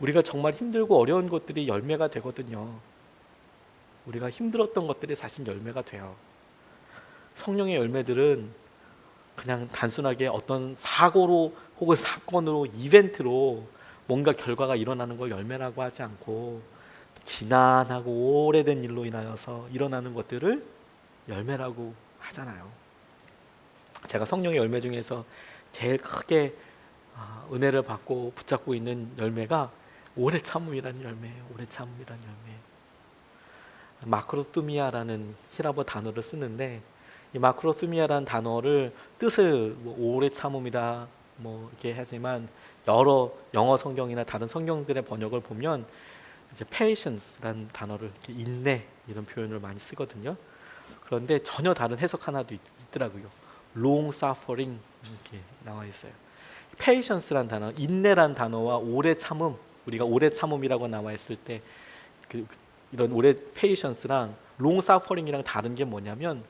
우리가 정말 힘들고 어려운 것들이 열매가 되거든요. 우리가 힘들었던 것들이 사실 열매가 돼요. 성령의 열매들은 그냥 단순하게 어떤 사고로 혹은 사건으로 이벤트로 뭔가 결과가 일어나는 걸 열매라고 하지 않고 지난하고 오래된 일로 인하여서 일어나는 것들을 열매라고 하잖아요. 제가 성령의 열매 중에서 제일 크게 은혜를 받고 붙잡고 있는 열매가 오래 참음이라는 열매예요. 오래 참음이라는 열매. 마크로투미아라는 히라보 단어를 쓰는데 이 마크로투미아라는 단어를 뜻을 오래 참음이다 이렇게 하지만 여러 영어 성경이나 다른 성경들의 번역을 보면 이제 patience라는 단어를 이렇게 인내 이런 표현을 많이 쓰거든요. 그런데 전혀 다른 해석 하나도 있더라고요. long suffering 이렇게 나와 있어요. patience라는 단어, 인내라는 단어와 오래 참음, 우리가 오래 참음이라고 나와 있을 때 이런 오래 patience랑 long suffering이랑 다른 게 뭐냐면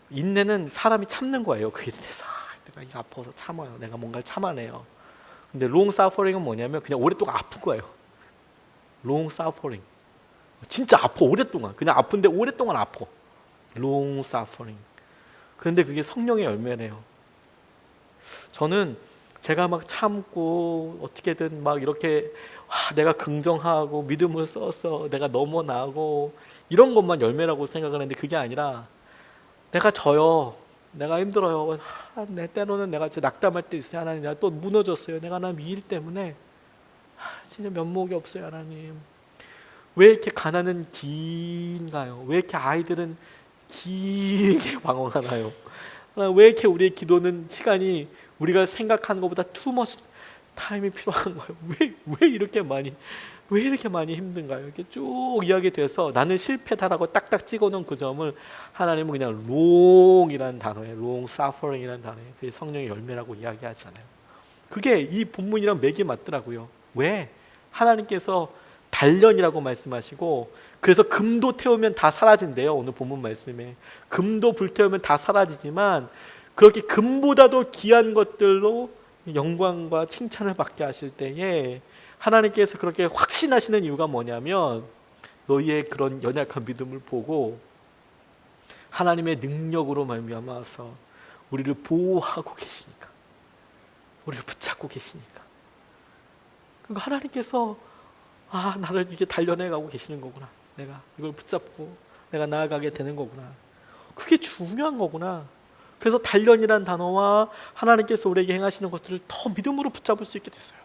인내는 사람이 참는 거예요. 그게 내가 이거 아파서 참아요. 내가 뭔가를 참아내요. 근데 long suffering은 뭐냐면 그냥 오랫동안 아픈 거예요. long suffering. 진짜 아파 오랫동안. 그냥 아픈데 오랫동안 아파. long suffering. 그런데 그게 성령의 열매래요. 저는 제가 막 참고 어떻게든 막 이렇게 내가 긍정하고 믿음을 써서 내가 넘어나고 이런 것만 열매라고 생각을 했는데 그게 아니라 내가 져요. 내가 힘들어요. 때로는 내가 진짜 낙담할 때 있어요. 하나님 내가 또 무너졌어요. 내가 하나님 이 일 때문에 진짜 면목이 없어요. 하나님 왜 이렇게 가난은 긴가요? 왜 이렇게 아이들은 길게 방황하나요? 왜 이렇게 우리의 기도는 시간이 우리가 생각하는 것보다 too much 타임이 필요한 거예요? 왜 이렇게 많이 힘든가요? 이렇게 쭉 이야기돼서 나는 실패다라고 딱딱 찍어놓은 그 점을 하나님은 그냥 long이라는 단어에 long suffering이라는 단어에 그 성령의 열매라고 이야기하잖아요. 그게 이 본문이랑 맥이 맞더라고요. 왜? 하나님께서 단련이라고 말씀하시고 그래서 금도 태우면 다 사라진대요. 오늘 본문 말씀에 금도 불태우면 다 사라지지만 그렇게 금보다도 귀한 것들로 영광과 칭찬을 받게 하실 때에 하나님께서 그렇게 확신하시는 이유가 뭐냐면 너희의 그런 연약한 믿음을 보고 하나님의 능력으로 말미암아서 우리를 보호하고 계시니까, 우리를 붙잡고 계시니까. 그러니까 하나님께서 나를 이게 단련해 가고 계시는 거구나. 내가 이걸 붙잡고 내가 나아가게 되는 거구나. 그게 중요한 거구나. 그래서 단련이란 단어와 하나님께서 우리에게 행하시는 것들을 더 믿음으로 붙잡을 수 있게 됐어요.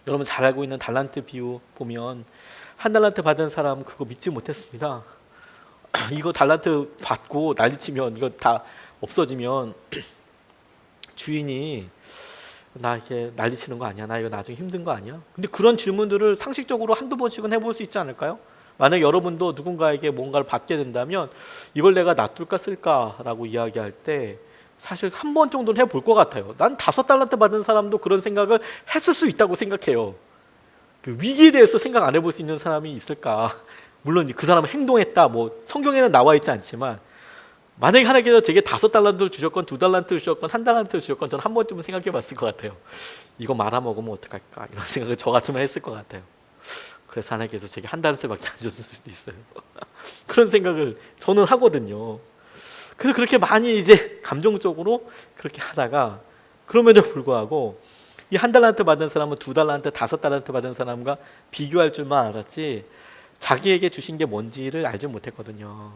여러분 잘 알고 있는 달란트 비유 보면 한 달란트 받은 사람 그거 믿지 못했습니다. 이거 달란트 받고 난리치면 이거 다 없어지면 주인이 나 이게 난리치는 거 아니야? 나 이거 나중에 힘든 거 아니야? 근데 그런 질문들을 상식적으로 한두 번씩은 해볼 수 있지 않을까요? 만약 여러분도 누군가에게 뭔가를 받게 된다면 이걸 내가 놔둘까 쓸까라고 이야기할 때 사실 한 번 정도는 해볼 것 같아요. 난 5달란트 받은 사람도 그런 생각을 했을 수 있다고 생각해요. 그 위기에 대해서 생각 안 해볼 수 있는 사람이 있을까? 물론 그 사람은 행동했다. 성경에는 나와 있지 않지만 만약에 하나님께서 제게 5달란트를 주셨건 2달란트를 주셨건 1달란트를 주셨건 저는 한 번쯤은 생각해 봤을 것 같아요. 이거 말아먹으면 어떡할까? 이런 생각을 저 같으면 했을 것 같아요. 그래서 하나님께서 제게 1달란트밖에 안 줬을 수도 있어요. 그런 생각을 저는 하거든요. 그래서 그렇게 많이 이제 감정적으로 그렇게 하다가 그럼에도 불구하고 이 1달란트 받은 사람은 2달란트, 5달란트 받은 사람과 비교할 줄만 알았지 자기에게 주신 게 뭔지를 알지 못했거든요.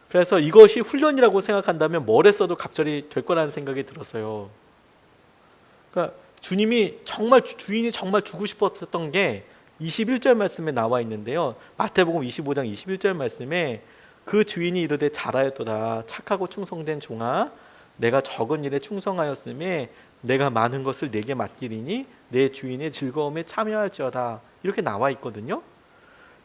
그래서 이것이 훈련이라고 생각한다면 뭘 했어도 갑절이 될 거라는 생각이 들었어요. 그러니까 주인이 정말 주고 싶었던 게 21절 말씀에 나와 있는데요. 마태복음 25장 21절 말씀에 그 주인이 이르되 잘하였도다 착하고 충성된 종아 내가 적은 일에 충성하였음에 내가 많은 것을 내게 맡기리니 내 주인의 즐거움에 참여할지어다 이렇게 나와 있거든요.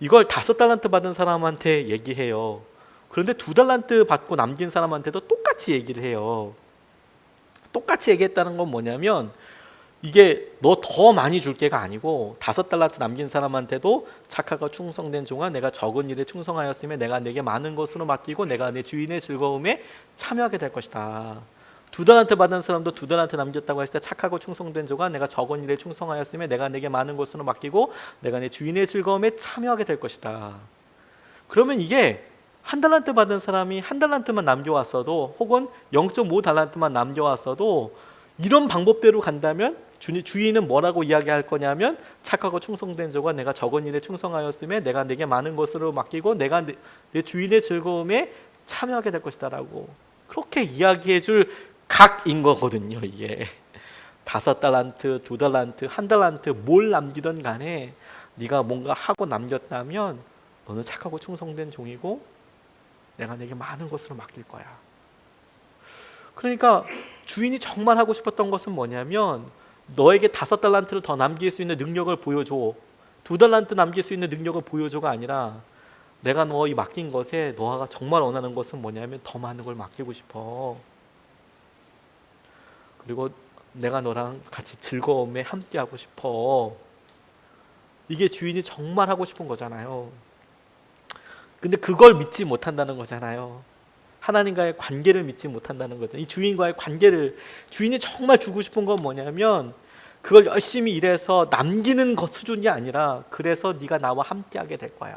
이걸 5달란트 받은 사람한테 얘기해요. 그런데 2달란트 받고 남긴 사람한테도 똑같이 얘기를 해요. 똑같이 얘기했다는 건 뭐냐면 이게 너 더 많이 줄 게가 아니고 5달란트 남긴 사람한테도 착하고 충성된 종아 내가 적은 일에 충성하였으면 내가 내게 많은 것으로 맡기고 내가 내 주인의 즐거움에 참여하게 될 것이다. 2달란트 받은 사람도 2달란트 남겼다고 했을 때 착하고 충성된 종아 내가 적은 일에 충성하였으면 내가 내게 많은 것으로 맡기고 내가 내 주인의 즐거움에 참여하게 될 것이다. 그러면 이게 1달란트 받은 사람이 1달란트만 남겨왔어도 혹은 0.5달란트만 남겨왔어도 이런 방법대로 간다면 주인은 뭐라고 이야기할 거냐면 착하고 충성된 자가 내가 적은 일에 충성하였으면 내가 내게 많은 것으로 맡기고 내가 내 주인의 즐거움에 참여하게 될 것이다 라고 그렇게 이야기해 줄 각인 거거든요. 이게 5달란트, 2달란트, 1달란트 뭘 남기든 간에 네가 뭔가 하고 남겼다면 너는 착하고 충성된 종이고 내가 내게 많은 것으로 맡길 거야. 그러니까 주인이 정말 하고 싶었던 것은 뭐냐면 너에게 5달란트를 더 남길 수 있는 능력을 보여줘. 2달란트 남길 수 있는 능력을 보여줘가 아니라 내가 너희 맡긴 것에 너가 정말 원하는 것은 뭐냐면 더 많은 걸 맡기고 싶어. 그리고 내가 너랑 같이 즐거움에 함께 하고 싶어. 이게 주인이 정말 하고 싶은 거잖아요. 근데 그걸 믿지 못한다는 거잖아요. 하나님과의 관계를 믿지 못한다는 거죠. 이 주인과의 관계를 주인이 정말 주고 싶은 건 뭐냐면 그걸 열심히 일해서 남기는 것 수준이 아니라 그래서 네가 나와 함께하게 될 거야.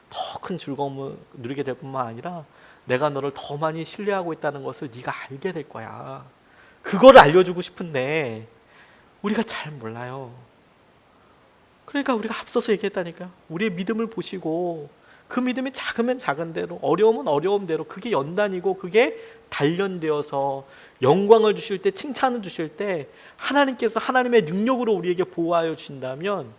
더 큰 즐거움을 누리게 될 뿐만 아니라 내가 너를 더 많이 신뢰하고 있다는 것을 네가 알게 될 거야. 그걸 알려주고 싶은데 우리가 잘 몰라요. 그러니까 우리가 앞서서 얘기했다니까요. 우리의 믿음을 보시고 그 믿음이 작으면 작은 대로 어려우면 어려운 대로 그게 연단이고 그게 단련되어서 영광을 주실 때 칭찬을 주실 때 하나님께서 하나님의 능력으로 우리에게 보호하여 주신다면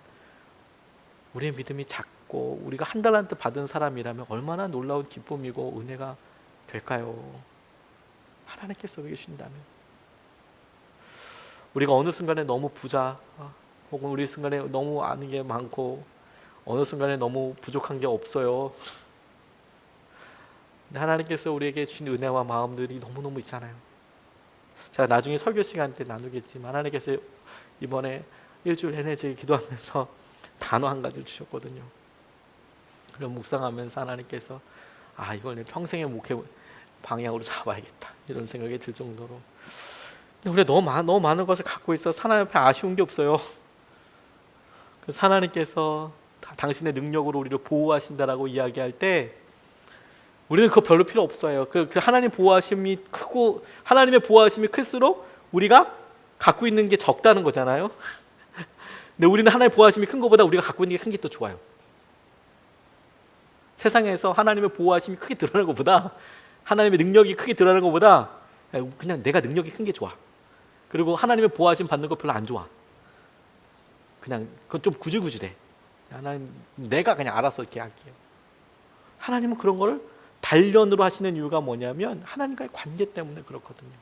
우리의 믿음이 작고 우리가 1달란트 받은 사람이라면 얼마나 놀라운 기쁨이고 은혜가 될까요? 하나님께서 우리에게 주신다면 우리가 어느 순간에 너무 부자 혹은 우리 순간에 너무 아는 게 많고 어느 순간에 너무 부족한 게 없어요. 근데 하나님께서 우리에게 주신 은혜와 마음들이 너무너무 있잖아요. 제가 나중에 설교 시간 때 나누겠지만 하나님께서 이번에 일주일 내내 저희 기도하면서 단어 한 가지를 주셨거든요. 그럼 묵상하면서 하나님께서 이걸 내 평생의 목회 방향으로 잡아야겠다 이런 생각이 들 정도로 근데 우리가 너무 많은 것을 갖고 있어 하나님 앞에 아쉬운 게 없어요. 그래서 하나님께서 당신의 능력으로 우리를 보호하신다라고 이야기할 때 우리는 그거 별로 필요 없어요. 그 하나님 보호하심이 크고 하나님의 보호하심이 클수록 우리가 갖고 있는 게 적다는 거잖아요. 근데 우리는 하나님의 보호하심이 큰 것보다 우리가 갖고 있는 게 큰 게 더 좋아요. 세상에서 하나님의 보호하심이 크게 드러나는 것보다 하나님의 능력이 크게 드러나는 것보다 그냥 내가 능력이 큰 게 좋아. 그리고 하나님의 보호하심 받는 거 별로 안 좋아. 그냥 그건 좀 구질구질해. 하나님 내가 그냥 알아서 이렇게 할게요. 하나님은 그런 거를 단련으로 하시는 이유가 뭐냐면 하나님과의 관계 때문에 그렇거든요.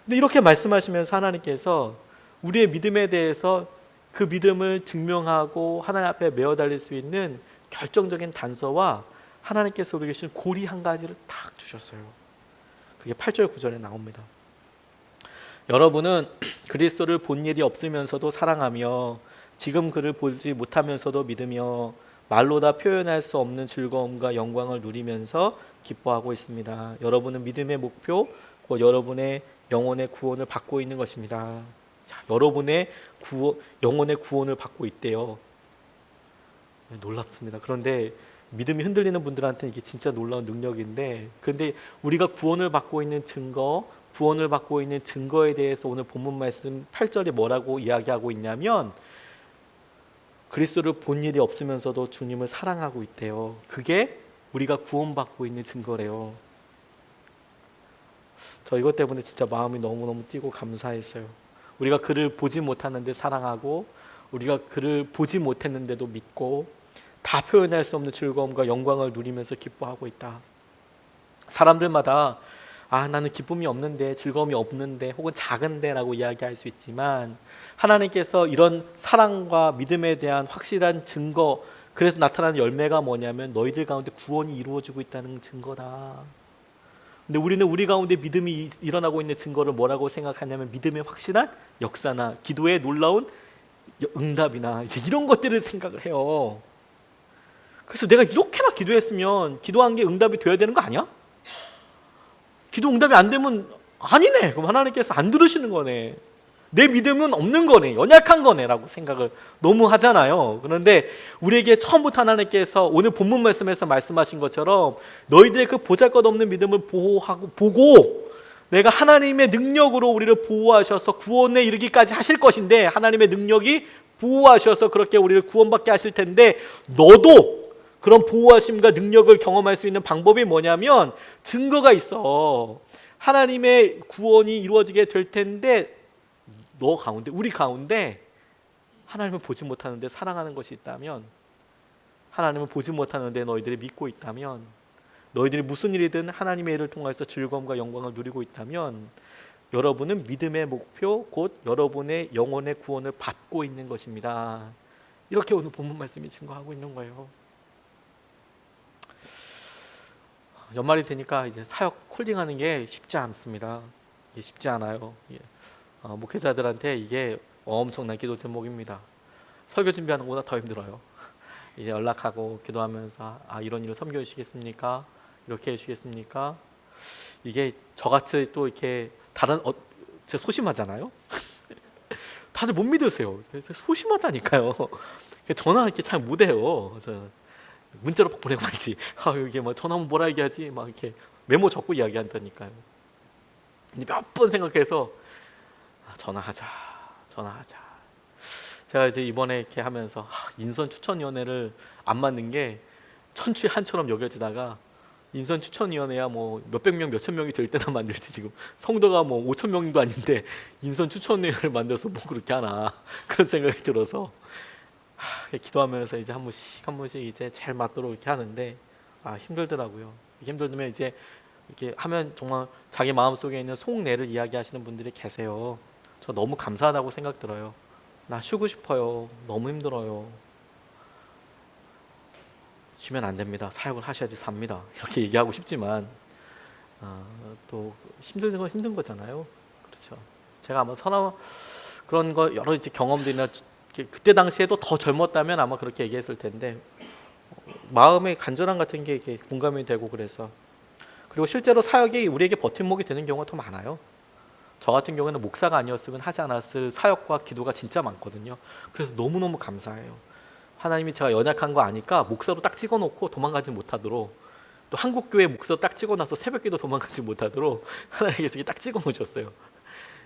근데 이렇게 말씀하시면서 하나님께서 우리의 믿음에 대해서 그 믿음을 증명하고 하나님 앞에 메어 달릴 수 있는 결정적인 단서와 하나님께서 우리에게 주신 고리 한 가지를 딱 주셨어요. 그게 8절 9절에 나옵니다. 여러분은 그리스도를 본 일이 없으면서도 사랑하며 지금 그를 보지 못하면서도 믿으며 말로 다 표현할 수 없는 즐거움과 영광을 누리면서 기뻐하고 있습니다. 여러분은 믿음의 목표, 곧 여러분의 영혼의 구원을 받고 있는 것입니다. 자, 여러분의 영혼의 구원을 받고 있대요. 놀랍습니다. 그런데 믿음이 흔들리는 분들한테는 이게 진짜 놀라운 능력인데 그런데 우리가 구원을 받고 있는 증거에 대해서 오늘 본문 말씀 8절에 뭐라고 이야기하고 있냐면 그리스도를 본 일이 없으면서도 주님을 사랑하고 있대요. 그게 우리가 구원받고 있는 증거래요. 저 이것 때문에 진짜 마음이 너무너무 뛰고 감사했어요. 우리가 그를 보지 못하는데 사랑하고, 우리가 그를 보지 못했는데도 믿고, 다 표현할 수 없는 즐거움과 영광을 누리면서 기뻐하고 있다. 사람들마다 나는 기쁨이 없는데, 즐거움이 없는데, 혹은 작은데 라고 이야기할 수 있지만, 하나님께서 이런 사랑과 믿음에 대한 확실한 증거, 그래서 나타나는 열매가 뭐냐면 너희들 가운데 구원이 이루어지고 있다는 증거다. 근데 우리는 우리 가운데 믿음이 일어나고 있는 증거를 뭐라고 생각하냐면, 믿음의 확실한 역사나 기도의 놀라운 응답이나 이제 이런 것들을 생각을 해요. 그래서 내가 이렇게나 기도했으면 기도한 게 응답이 돼야 되는 거 아니야? 기도 응답이 안 되면 아니네. 그럼 하나님께서 안 들으시는 거네. 내 믿음은 없는 거네. 연약한 거네 라고 생각을 너무 하잖아요. 그런데 우리에게 처음부터 하나님께서 오늘 본문 말씀에서 말씀하신 것처럼 너희들의 그 보잘것없는 믿음을 보고 내가 하나님의 능력으로 우리를 보호하셔서 구원에 이르기까지 하실 것인데, 하나님의 능력이 보호하셔서 그렇게 우리를 구원받게 하실 텐데, 너도 그런 보호하심과 능력을 경험할 수 있는 방법이 뭐냐면 증거가 있어. 하나님의 구원이 이루어지게 될 텐데 너 가운데, 우리 가운데 하나님을 보지 못하는데 사랑하는 것이 있다면, 하나님을 보지 못하는데 너희들이 믿고 있다면, 너희들이 무슨 일이든 하나님의 일을 통해서 즐거움과 영광을 누리고 있다면, 여러분은 믿음의 목표, 곧 여러분의 영혼의 구원을 받고 있는 것입니다. 이렇게 오늘 본문 말씀이 증거하고 있는 거예요. 연말이 되니까 이제 사역 콜링하는 게 쉽지 않습니다. 이게 쉽지 않아요. 목회자들한테 이게 엄청난 기도 제목입니다. 설교 준비하는 것보다 더 힘들어요. 이제 연락하고 기도하면서 이런 일을 섬겨 주시겠습니까? 이렇게 해주시겠습니까? 이게 저같이 또 이렇게 다른 제가 소심하잖아요. 다들 못 믿으세요. 소심하다니까요. 전화 이렇게 잘 못해요. 문자로 보내고 말지. 이게 뭐 전화하면 뭐라 얘기하지? 막 이렇게 메모 적고 이야기한다니까요. 근데 몇 번 생각해서 전화하자. 제가 이제 이번에 이렇게 하면서 인선 추천위원회를 안 만든 게 천추의 한처럼 여겨지다가, 인선 추천위원회야 뭐 몇백 명, 몇천 명이 될 때나 만들지, 지금 성도가 뭐 5천 명도 아닌데 인선 추천위원회를 만들어서 뭐 그렇게 하나, 그런 생각이 들어서 기도하면서 이제 한 번씩 이제 잘 맞도록 이렇게 하는데 힘들더라고요. 힘들면 이제 이렇게 하면 정말 자기 마음속에 있는 속내를 이야기하시는 분들이 계세요. 저 너무 감사하다고 생각 들어요. 나 쉬고 싶어요. 너무 힘들어요. 쉬면 안 됩니다. 사역을 하셔야지 삽니다. 이렇게 얘기하고 싶지만 또 힘든 건 힘든 거잖아요. 그렇죠. 제가 아마 그런 거 여러 이제 경험들이나 그때 당시에도 더 젊었다면 아마 그렇게 얘기했을 텐데, 마음의 간절함 같은 게 이렇게 공감이 되고, 그래서 그리고 실제로 사역이 우리에게 버팀목이 되는 경우가 더 많아요. 저 같은 경우에는 목사가 아니었으면 하지 않았을 사역과 기도가 진짜 많거든요. 그래서 너무너무 감사해요. 하나님이 제가 연약한 거 아니까 목사로 딱 찍어놓고 도망가지 못하도록, 또 한국교회 목사로 딱 찍어놔서 새벽기도 도망가지 못하도록 하나님께서 딱 찍어놓으셨어요.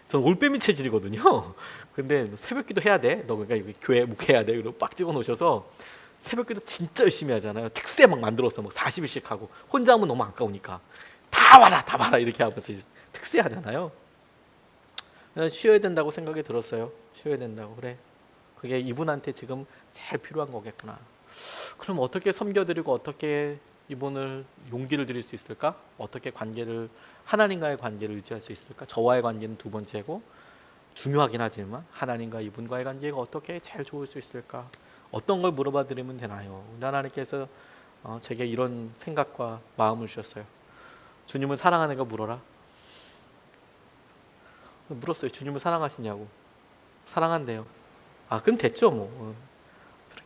저는 올빼미 체질이거든요. 근데 새벽기도 해야 돼. 너 그러니까 여기 교회 목회해야 돼. 그리고 빡 찍어놓으셔서 새벽기도 진짜 열심히 하잖아요. 특세 막 만들어서 막 40일씩 하고, 혼자 하면 너무 아까우니까 다 와라 이렇게 하면서 특세 하잖아요. 쉬어야 된다고 생각이 들었어요. 쉬어야 된다고. 그래, 그게 이분한테 지금 제일 필요한 거겠구나. 그럼 어떻게 섬겨드리고 어떻게 이분을 용기를 드릴 수 있을까? 어떻게 하나님과의 관계를 유지할 수 있을까? 저와의 관계는 두 번째고, 중요하긴 하지만 하나님과 이분과의 관계가 어떻게 제일 좋을 수 있을까? 어떤 걸 물어봐 드리면 되나요? 하나님께서 제게 이런 생각과 마음을 주셨어요. 주님을 사랑하는가 물어라. 물었어요. 주님을 사랑하시냐고. 사랑한대요. 그럼 됐죠 뭐.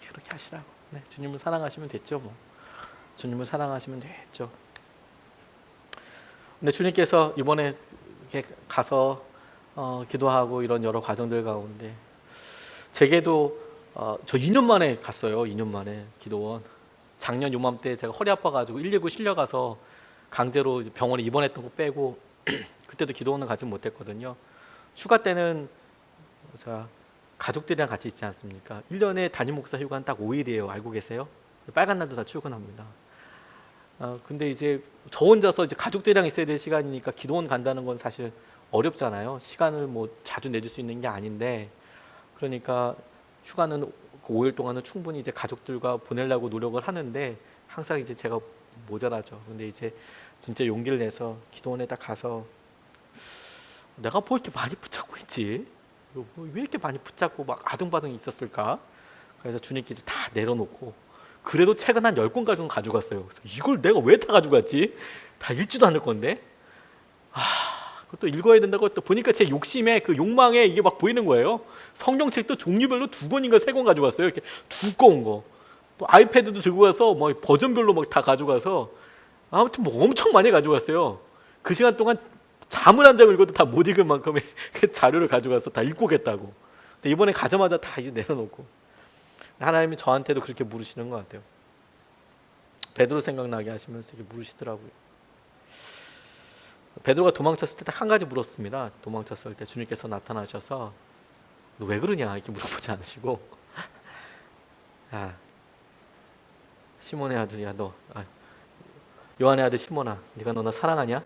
그렇게 하시라고. 네, 주님을 사랑하시면 됐죠 뭐. 주님을 사랑하시면 됐죠. 근데 주님께서 이번에 이렇게 가서 기도하고 이런 여러 과정들 가운데, 제게도 저 2년 만에 갔어요. 2년 만에 기도원. 작년 요맘때 제가 허리 아파가지고 119 실려가서 강제로 병원에 입원했던 거 빼고 그때도 기도원을 가지 못했거든요. 휴가 때는 제가 가족들이랑 같이 있지 않습니까? 1년에 담임 목사 휴가는 딱 5일이에요. 알고 계세요? 빨간 날도 다 출근합니다. 근데 이제 저 혼자서 이제 가족들이랑 있어야 될 시간이니까 기도원 간다는 건 사실 어렵잖아요. 시간을 뭐 자주 내줄 수 있는 게 아닌데, 그러니까 휴가는 그 5일 동안은 충분히 이제 가족들과 보내려고 노력을 하는데 항상 이제 제가 모자라죠. 근데 이제 진짜 용기를 내서 기도원에 딱 가서 내가 뭐 이렇게 많이 붙잡고 있지? 왜 이렇게 많이 붙잡고 막 아등바등 있었을까? 그래서 주님께서 다 내려놓고, 그래도 책은 한 10권 가져는 가져갔어요. 그래서 이걸 내가 왜 다 가져갔지? 다 읽지도 않을 건데. 그것도 읽어야 된다고 또 보니까 제 욕심에 그 욕망에 이게 막 보이는 거예요. 성경책도 종류별로 2권인가 3권 가져갔어요. 이렇게 두꺼운 거. 또 아이패드도 들고 가서 뭐 버전별로 막 다 가져가서 아무튼 뭐 엄청 많이 가져갔어요. 그 시간 동안 잠을 한 장 읽어도 다 못 읽을 만큼의 그 자료를 가져가서 다 읽고 오겠다고. 근데 이번에 가자마자 다 이제 내려놓고, 하나님이 저한테도 그렇게 물으시는 것 같아요. 베드로 생각나게 하시면서 이렇게 물으시더라고요. 베드로가 도망쳤을 때 딱 한 가지 물었습니다. 도망쳤을 때 주님께서 나타나셔서 너 왜 그러냐 이렇게 물어보지 않으시고, 야 시몬의 아들이야, 요한의 아들 시몬아, 네가 나 사랑하냐?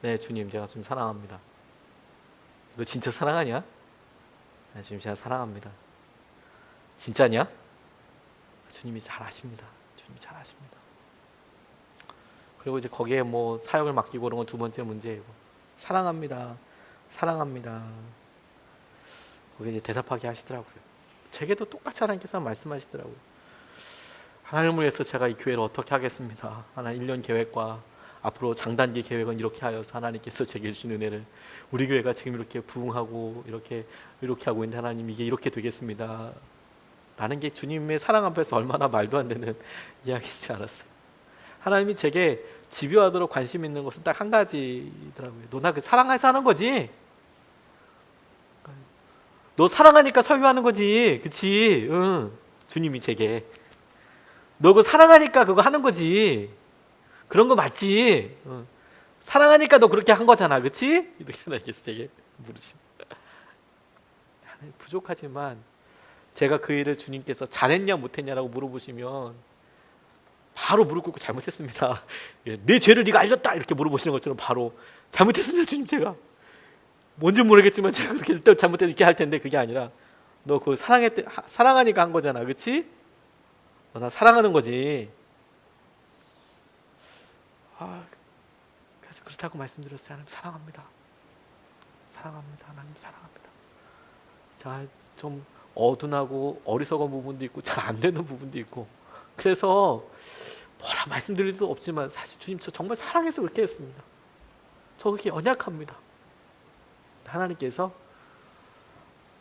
네 주님, 제가 좀 사랑합니다. 너 진짜 사랑하냐? 네 주님, 제가 사랑합니다. 진짜냐? 주님이 잘 아십니다. 주님이 잘 아십니다. 그리고 이제 거기에 뭐 사역을 맡기고 그런 건 두 번째 문제이고, 사랑합니다. 사랑합니다. 거기에 이제 대답하게 하시더라고요. 제게도 똑같이 하나님께서 말씀하시더라고요. 하나님을 위해서 제가 이 교회를 어떻게 하겠습니다. 하나님 1년 계획과 앞으로 장단기 계획은 이렇게 하여서 하나님께서 제게 주신 은혜를, 우리 교회가 지금 이렇게 부흥하고 이렇게 하고 있는데 하나님 이게 이렇게 되겠습니다 라는 게 주님의 사랑 앞에서 얼마나 말도 안 되는 이야기인지 알았어요. 하나님이 제게 집요하도록 관심 있는 것은 딱 한 가지더라고요. 너 나 그 사랑해서 하는 거지? 너 사랑하니까 설교하는 거지, 그치? 응. 주님이 제게 너 그 사랑하니까 그거 하는 거지, 그런 거 맞지? 응. 사랑하니까 너 그렇게 한 거잖아, 그치? 이렇게 하나님께서 제게 물으십니다. 부족하지만 제가 그 일을 주님께서 잘했냐 못했냐라고 물어보시면 바로 무릎 꿇고 잘못했습니다. 내 죄를 네가 알렸다 이렇게 물어보시는 것처럼 바로 잘못했습니다 주님, 제가 뭔지 모르겠지만 제가 그렇게 일단 잘못했다 이렇게 할 텐데, 그게 아니라 너 그거 사랑하니까 한 거잖아, 그치? 너 나 사랑하는 거지. 그래서 그렇다고 말씀드렸어요. 하나님 사랑합니다. 사랑합니다. 하나님 사랑합니다. 자, 좀 어둔하고 어리석은 부분도 있고 잘 안 되는 부분도 있고, 그래서 뭐라 말씀드릴 수도 없지만 사실 주님 저 정말 사랑해서 그렇게 했습니다. 저 그렇게 연약합니다. 하나님께서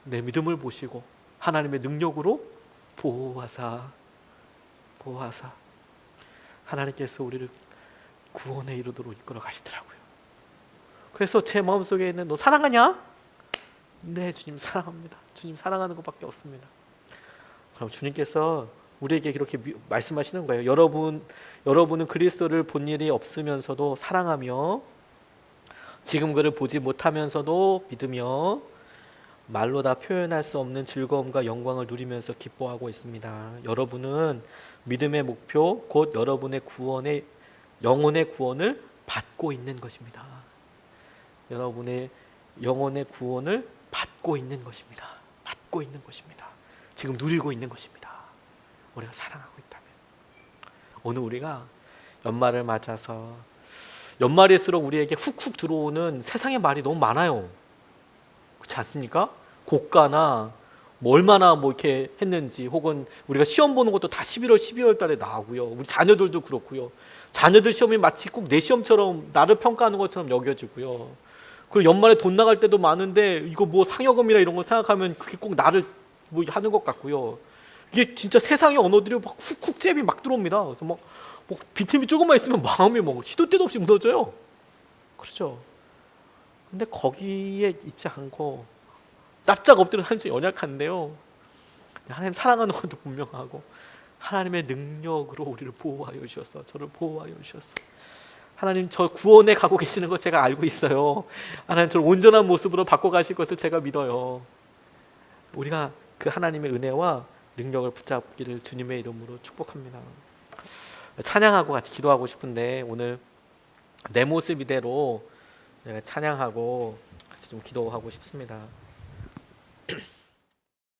내 믿음을 보시고 하나님의 능력으로 보호하사 하나님께서 우리를 구원에 이르도록 이끌어 가시더라고요. 그래서 제 마음속에 있는 너 사랑하냐? 네 주님 사랑합니다. 주님 사랑하는 것밖에 없습니다. 그럼 주님께서 우리에게 이렇게 말씀하시는 거예요. 여러분은 그리스도를 본 일이 없으면서도 사랑하며 지금 그를 보지 못하면서도 믿으며 말로 다 표현할 수 없는 즐거움과 영광을 누리면서 기뻐하고 있습니다. 여러분은 믿음의 목표 곧 여러분의 영혼의 구원을 받고 있는 것입니다. 여러분의 영혼의 구원을 받고 있는 것입니다. 받고 있는 것입니다. 지금 누리고 있는 것입니다. 우리가 사랑하고 있다면. 오늘 우리가 연말을 맞아서, 연말일수록 우리에게 훅훅 들어오는 세상의 말이 너무 많아요. 그렇지 않습니까? 고가나 뭐 얼마나 뭐 이렇게 했는지, 혹은 우리가 시험 보는 것도 다 11월, 12월 달에 나오고요. 우리 자녀들도 그렇고요. 자녀들 시험이 마치 꼭 내 시험처럼 나를 평가하는 것처럼 여겨지고요. 그리고 연말에 돈 나갈 때도 많은데 이거 뭐 상여금이나 이런 거 생각하면 그게 꼭 나를 뭐 하는 것 같고요. 이게 진짜 세상의 언어들이 막 훅훅 잽이 막 들어옵니다. 그래서 뭐 비틈이 조금만 있으면 마음이 뭐 시도 때도 없이 무너져요. 그렇죠? 근데 거기에 있지 않고 납작 엎드려 하나님 연약한데요, 하나님 사랑하는 것도 분명하고 하나님의 능력으로 우리를 보호하여 주셔서, 저를 보호하여 주셔서, 하나님 저 구원에 가고 계시는 것 제가 알고 있어요. 하나님 저를 온전한 모습으로 바꿔가실 것을 제가 믿어요. 우리가 그 하나님의 은혜와 능력을 붙잡기를 주님의 이름으로 축복합니다. 찬양하고 같이 기도하고 싶은데 오늘 내 모습 이대로 내가 찬양하고 같이 좀 기도하고 싶습니다.